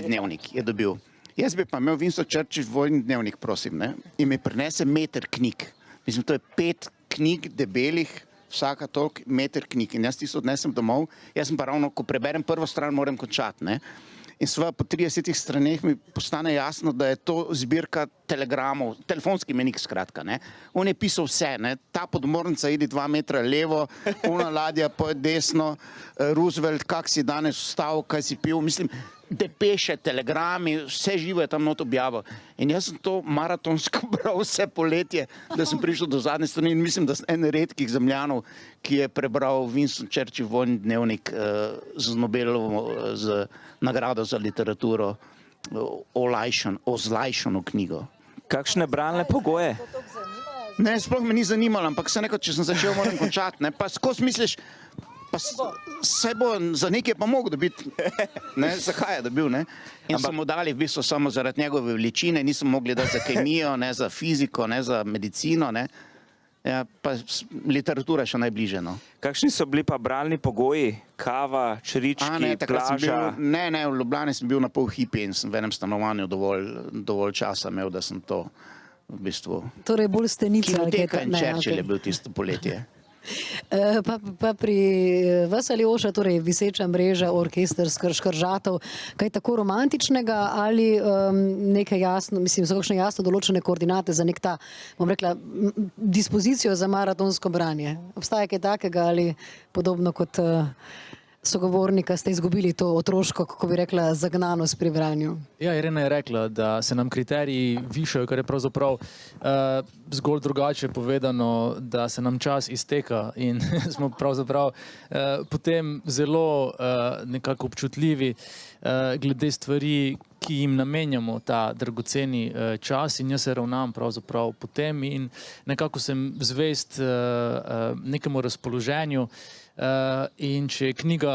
dnevnik je dobil. Jaz bi pa imel Winston Churchill vojni dnevnik, prosim, ne, in mi prinese meter knjig. Mislim, to je 5 knjig debelih, vsaka toliko meter knjig in jaz tisto odnesem domov, jaz sem pa ravno, ko preberem prvo stran, moram končati, ne. In sva po 30 straneh mi postane jasno, da je to zbirka telegramov, telefonski menik skratka, ne. On je pisal vse, ne, ta podmornica ide 2 metra levo, ona ladja poje desno, Roosevelt, kak si danes vstal, kaj si pil, mislim, depeše, telegrami, vse živo je tam not objavil. In jaz sem to maratonsko bral vse poletje, da sem prišel do zadnje strani in mislim, da sem en redkih zemljanov, ki je prebral Winston Churchill vojni dnevnik z Nobelovo, z nagrado za literaturo, Ozlajšano knjigo. Kakšne bralne pogoje? Ne, sploh me ni zanimalo, ampak se nekaj, če sem začel, moram končati, ne, pa skozi misliš, pa se bo za nekaj pa mogel dobiti, ne, zakaj je dobil, ne. In so mu dali v bistvu samo zaradi njegove veličine, niso mogli dati za kemijo, ne za fiziko, ne za medicino, ne. Ja, pa literatura še najbliže, no. Kakšni so bili pa bralni pogoji? Kava, črički, plaža? Ne, v Ljubljani sem bil na pol hipi in sem v enem stanovanju dovolj časa imel, da sem to v bistvu... Torej bolj stenica. Kinoteka in Churchill je bil tisto poletje. Pa pri vas, Aljoša, torej viseča mreža, orkester, škržatov, kaj tako romantičnega ali nekaj jasno, mislim, so kakšne jasno določene koordinate za nek ta, bom rekla, dispozicijo za maratonsko branje? Obstaja kaj takega ali podobno kot sogovornika ste izgubili to otroško, kako bi rekla, zagnanost pri branju? Ja, Irena je rekla, da se nam kriteriji višajo, kar je pravzaprav zgolj drugače povedano, da se nam čas izteka in smo pravzaprav potem zelo nekako občutljivi glede stvari, ki jim namenjamo ta dragoceni čas in jaz se ravnam pravzaprav potem in nekako sem zvest nekemu razpoloženju. In če knjiga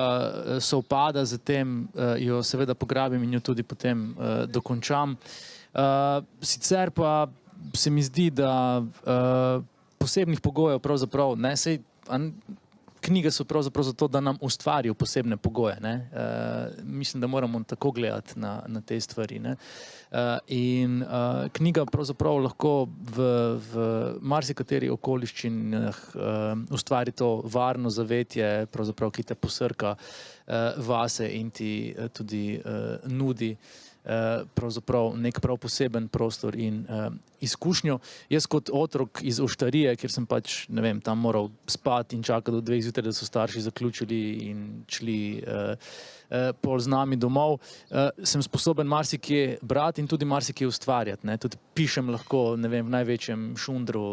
sovpada z tem, jo seveda pograbim in jo tudi potem dokončam. Sicer pa se mi zdi, da posebnih pogojev pravzaprav ne, sej knjige so pravzaprav zato, da nam ustvarijo posebne pogoje. Ne? Mislim, da moramo tako gledati na te stvari. Ne? In knjiga pravzaprav lahko v marsikateri okoliščinah ustvari to varno zavetje, pravzaprav, ki te posrka vase in ti tudi nudi pravzaprav nek prav poseben prostor in izkušnjo. Jaz kot otrok iz Oštarije, kjer sem pač, ne vem, tam moral spati in čakati do 2 zjutraj, da so starši zaključili in šli pol z nami domov, sem sposoben marsikje brati in tudi marsikje ustvarjati. Ne? Tudi pišem lahko, ne vem, v največjem šundru,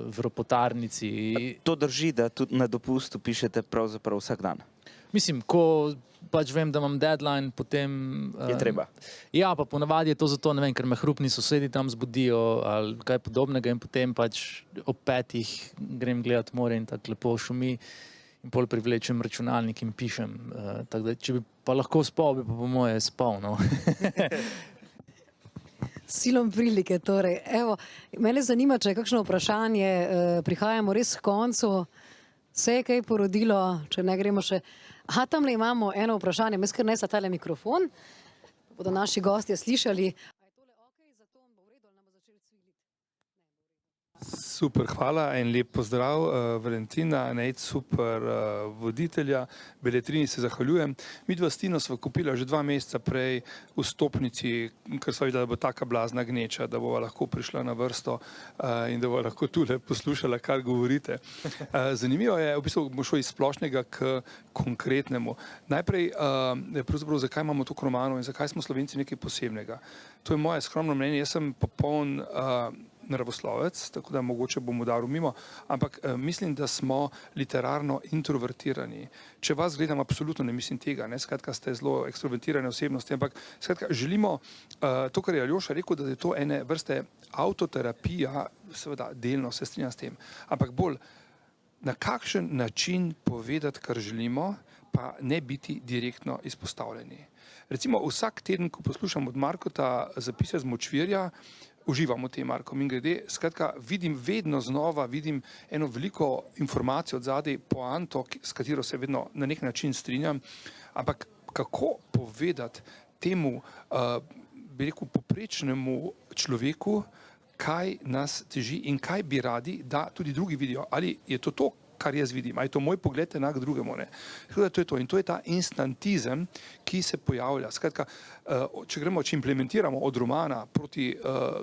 v ropotarnici. To drži, da tudi na dopustu pišete pravzaprav vsak dan? Mislim, ko pač vem, da imam deadline, potem... Je treba. Ja, pa ponavadi je to zato, ne vem, ker me hrupni sosedi tam zbudijo ali kaj podobnega in potem pač ob 5 grem gledat more in tako lepo šumi in pol privlečem računalnik in pišem. Tako da, če bi pa lahko spal, bi pa po moje spal, no. Silom prilike, torej. Evo, mene zanima, če je kakšno vprašanje, prihajamo res k koncu. Se je kaj porodilo, če ne gremo še... Aha, tamle imamo eno vprašanje, jaz kar nesla tale mikrofon, bodo naši gostje slišali. A je tole okej, zato bo v redu, ali nam bo začeli cviliti? Super, hvala, en lep pozdrav, Valentina, Nejc, super voditelja, Beletrini se zahvaljujem. Midva s Tino sva kupila že 2 meseca prej vstopnici, ker sva videla, da bo taka blazna gneča, da bova lahko prišla na vrsto in da bova lahko tule poslušala, kar govorite. Zanimivo je, v bistvu bomo šli iz splošnega k konkretnemu. Najprej, pravzaprav, zakaj imamo to romano in zakaj smo Slovenci nekaj posebnega. To je moje skromno mnenje, jaz sem popoln naravoslovec, tako da mogoče bom udaril mimo, ampak mislim, da smo literarno introvertirani. Če vas gledam, absolutno ne mislim tega, ne, skratka ste zelo ekstrovertirane osebnosti, ampak skratka želimo, to, kar je Aljoša rekel, da je to ene vrste avtoterapija, seveda delno se strinjam s tem, ampak bolj na kakšen način povedati, kar želimo, pa ne biti direktno izpostavljeni. Recimo vsak teden, ko poslušam od Markota zapise z Močvirja, uživam v tem Markom in grede, skratka vedno znova vidim eno veliko informacijo od zadaj, poanto, s katero se vedno na nek način strinjam, ampak kako povedati temu, bi rekel, poprečnemu človeku, kaj nas teži in kaj bi radi, da tudi drugi vidijo, ali je to, kar jaz vidim, ali je to moj pogled enak drugemu, ne. Tako da to je to in to je ta instantizem, ki se pojavlja. Skratka, če implementiramo od romana proti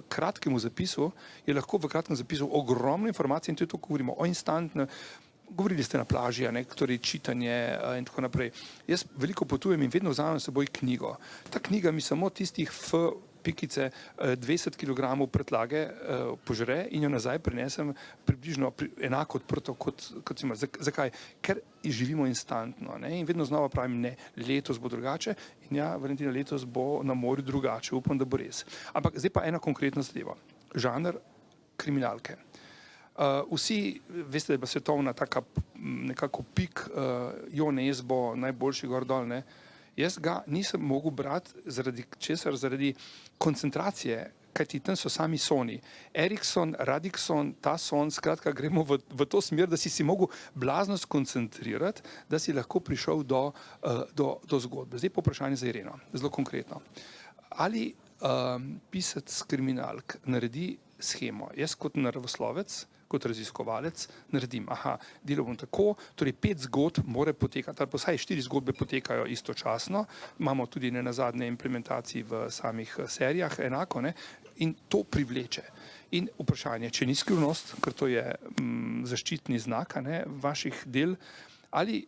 kratkemu zapisu, je lahko v kratkem zapisu ogromno informacij in to je to, ko govorimo o instantnem. Govorili ste na plaži, torej čitanje in tako naprej. Jaz veliko potujem in vedno vzamem s seboj knjigo. Ta knjiga mi samo tistih pikice 20 kg predlage požre in jo nazaj prinesem približno enako odprto kot ima. Zakaj? Ker živimo instantno, ne? In vedno znova pravim, ne, letos bo drugače in ja, Valentina, letos bo na morju drugače, upam, da bo res. Ampak zdaj pa ena konkretna zadeva. Žanr kriminalke. Vsi, veste, da je bila svetovna taka nekako pik, Jon Esbo, najboljši gor dol, ne? Jaz ga nisem mogel brati zaradi česar, zaradi koncentracije, kajti tam so sami soni. Erikson, Radikson, ta son, skratka gremo v to smer, da si mogel blazno skoncentrirati, da si lahko prišel do zgodbe. Zdaj pa vprašanje za Ireno, zelo konkretno. Ali pisec kriminalk naredi shemo? Jaz kot naravoslovec, kot raziskovalec naredim, delo bom tako, torej 5 zgodb mora potekati, ali pa vsaj 4 zgodbe potekajo istočasno, imamo tudi nenazadnje implementaciji v samih serijah enako, ne, in to privleče. In vprašanje, če ni skrivnost, ker to je zaščitni znak, ne, vaših del, ali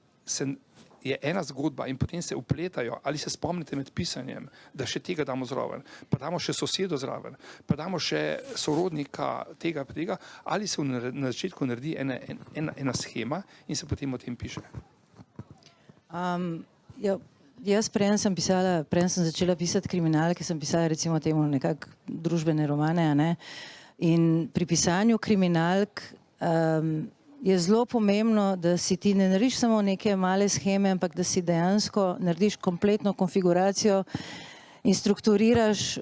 je ena zgodba in potem se upletajo, ali se spomnite med pisanjem, da še tega damo zraven, pa damo še sosedo zraven, pa damo še sorodnika tega, ali se na začetku naredi ena shema in se potem o tem piše? Jaz preden sem začela pisati kriminalke, sem pisala recimo temu nekako družbene romane, ne? In pri pisanju kriminalk je zelo pomembno, da si ti ne narediš samo neke male sheme, ampak da si dejansko narediš kompletno konfiguracijo in strukturiraš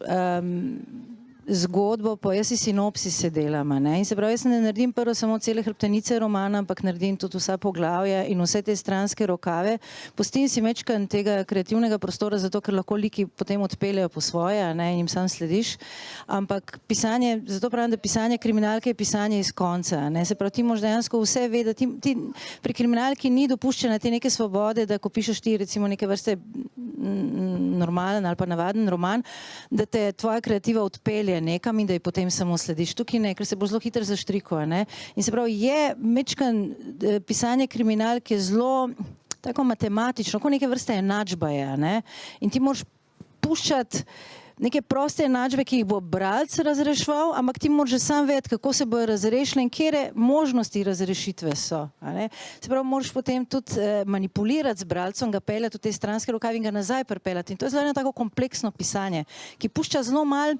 zgodbo, jaz si sinopsise delam, ne? In se pravi, jaz ne naredim prvo samo cele hrbtenice romana, ampak naredim tudi vsa poglavja in vse te stranske rokave. Pustim si mečkan tega kreativnega prostora, zato ker lahko liki potem odpeljejo po svoje, ne? In jim sam slediš. Ampak pisanje, zato pravim, da pisanje kriminalke je pisanje iz konca, ne? Se pravi, ti moraš dejansko vse vedeti, pri kriminalki ni dopuščene te neke svobode, da ko pišeš ti recimo neke vrste normalen ali pa navaden roman, da te tvoja kreativa odpelje nekam in da ji potem samo slediš. Tukaj ne, ker se bo zelo hitro zaštrikal, ne. In se pravi, je mečkan pisanje kriminalke zelo tako matematično, kot neke vrste enačba je, ne. In ti moraš puščati neke proste enačbe, ki jih bo bralec razreševal, ampak ti moraš že sam vedeti, kako se bojo razrešile in kere možnosti razrešitve so. Se pravi, moraš potem tudi manipulirati z bralcem, ga peljati v te stranske rokave in ga nazaj pripeljati. In to je zelo tako kompleksno pisanje, ki pušča zelo malo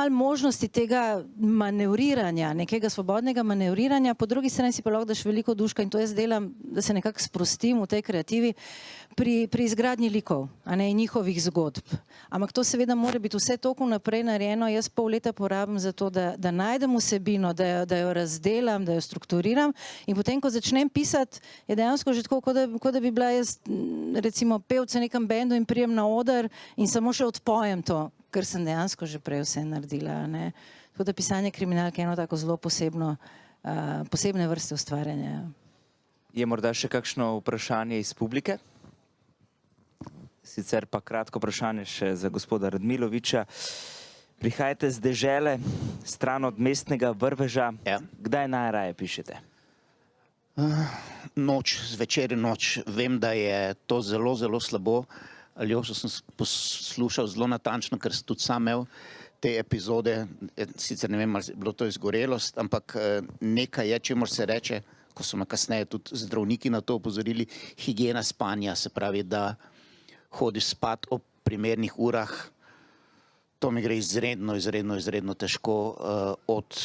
možnosti tega manevriranja, nekega svobodnega manevriranja, po drugi strani si pa lahko daš veliko duška in to jaz delam, da se nekako sprostim v tej kreativi pri izgradnji likov, a ne, in njihovih zgodb. Ampak to seveda mora biti vse toliko naprej narejeno, jaz pol leta porabim za to, da najdem vsebino, da jo razdelam, da jo strukturiram in potem, ko začnem pisati, je dejansko že tako, kot da bi bila jaz recimo pevca v nekem bendu in prijem na oder in samo še odpojem to, ker sem dejansko že prej vse naredila, ne. Tako da pisanje kriminalke je eno tako zelo posebne vrste ustvarjanja. Je morda še kakšno vprašanje iz publike? Sicer pa kratko vprašanje še za gospoda Radmiloviča. Prihajate z dežele, stran od mestnega vrveža. Ja. Kdaj najraje pišete? Noč, zvečer in noč. Vem, da je to zelo, zelo slabo. Aljošo sem poslušal zelo natančno, ker sem tudi sam imel te epizode. Sicer ne vem, ali je bilo to izgorelost, ampak nekaj je, čemur se reče, ko so me kasneje tudi zdravniki na to opozorili, higiena spanja, se pravi, da hodiš spat ob primernih urah. To mi gre izredno težko, od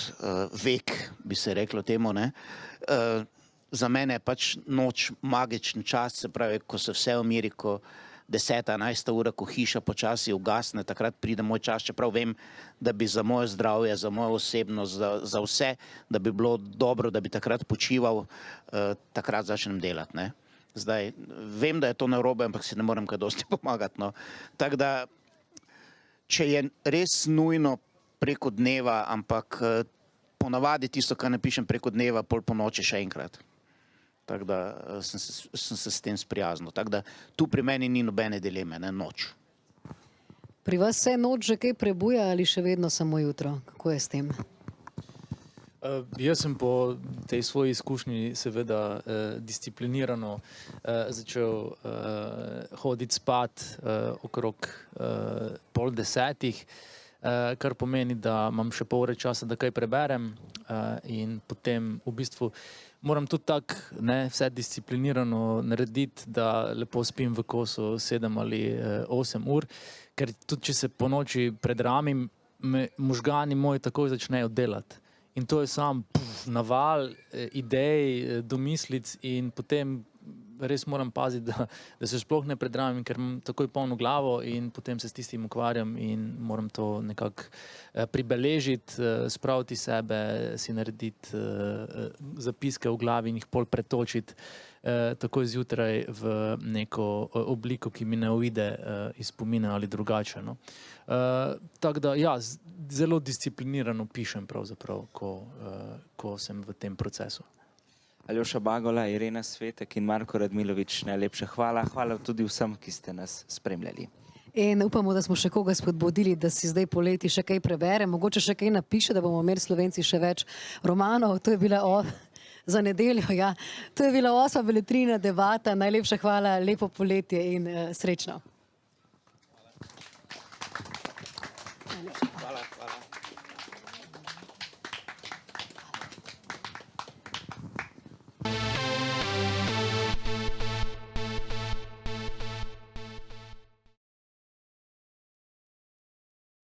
vek, bi se reklo temu, ne. Za mene je pač noč magičen čas, se pravi, ko se vse umiri, ko 10, 11 ura, ko hiša počasi ugasne, takrat pride moj čas, čeprav vem, da bi za moje zdravje, za mojo osebnost, za vse, da bi bilo dobro, da bi takrat počival, takrat začnem delati, ne. Zdaj, vem, da je to narobe, ampak si ne morem kaj dosti pomagati, no. Tako da, če je res nujno preko dneva, ampak ponavadi tisto, kar napišem preko dneva, pol po noči še enkrat. Tako da sem se s tem sprijaznil. Tako da tu pri meni ni nobene dileme, ne, noč. Pri vas se noč že kaj prebuja ali še vedno samo jutro? Kako je s tem? Jaz sem po tej svoji izkušnji seveda disciplinirano začel hoditi spat okrog 9:30, kar pomeni, da imam še pol ure časa, da kaj preberem in potem v bistvu moram tudi tako vse disciplinirano narediti, da lepo spim v kosu 7 ali 8 ur, ker tudi če se po noči predramim, možgani moji takoj začnejo delati. In to je sam naval idej, domislic in potem res moram paziti, da se sploh ne predramim, ker imam takoj polno glavo in potem se s tistim ukvarjam in moram to nekako pribeležiti, spraviti sebe, si narediti zapiske v glavi in jih pol pretočiti takoj zjutraj v neko obliko, ki mi ne uide iz spomina ali drugače, no. Tako da, ja, zelo disciplinirano pišem pravzaprav, ko sem v tem procesu. Aljoša Bagola, Irena Svetek in Marko Radmilovič, najlepša hvala. Hvala tudi vsem, ki ste nas spremljali. In upamo, da smo še koga spodbudili, da si zdaj poleti še kaj prebere, mogoče še kaj napiše, da bomo imeli Slovenci še več romanov. To je bila za nedeljo, ja. To je bila 8. Beletrina debata. Najlepša hvala, lepo poletje in srečno. Hvala.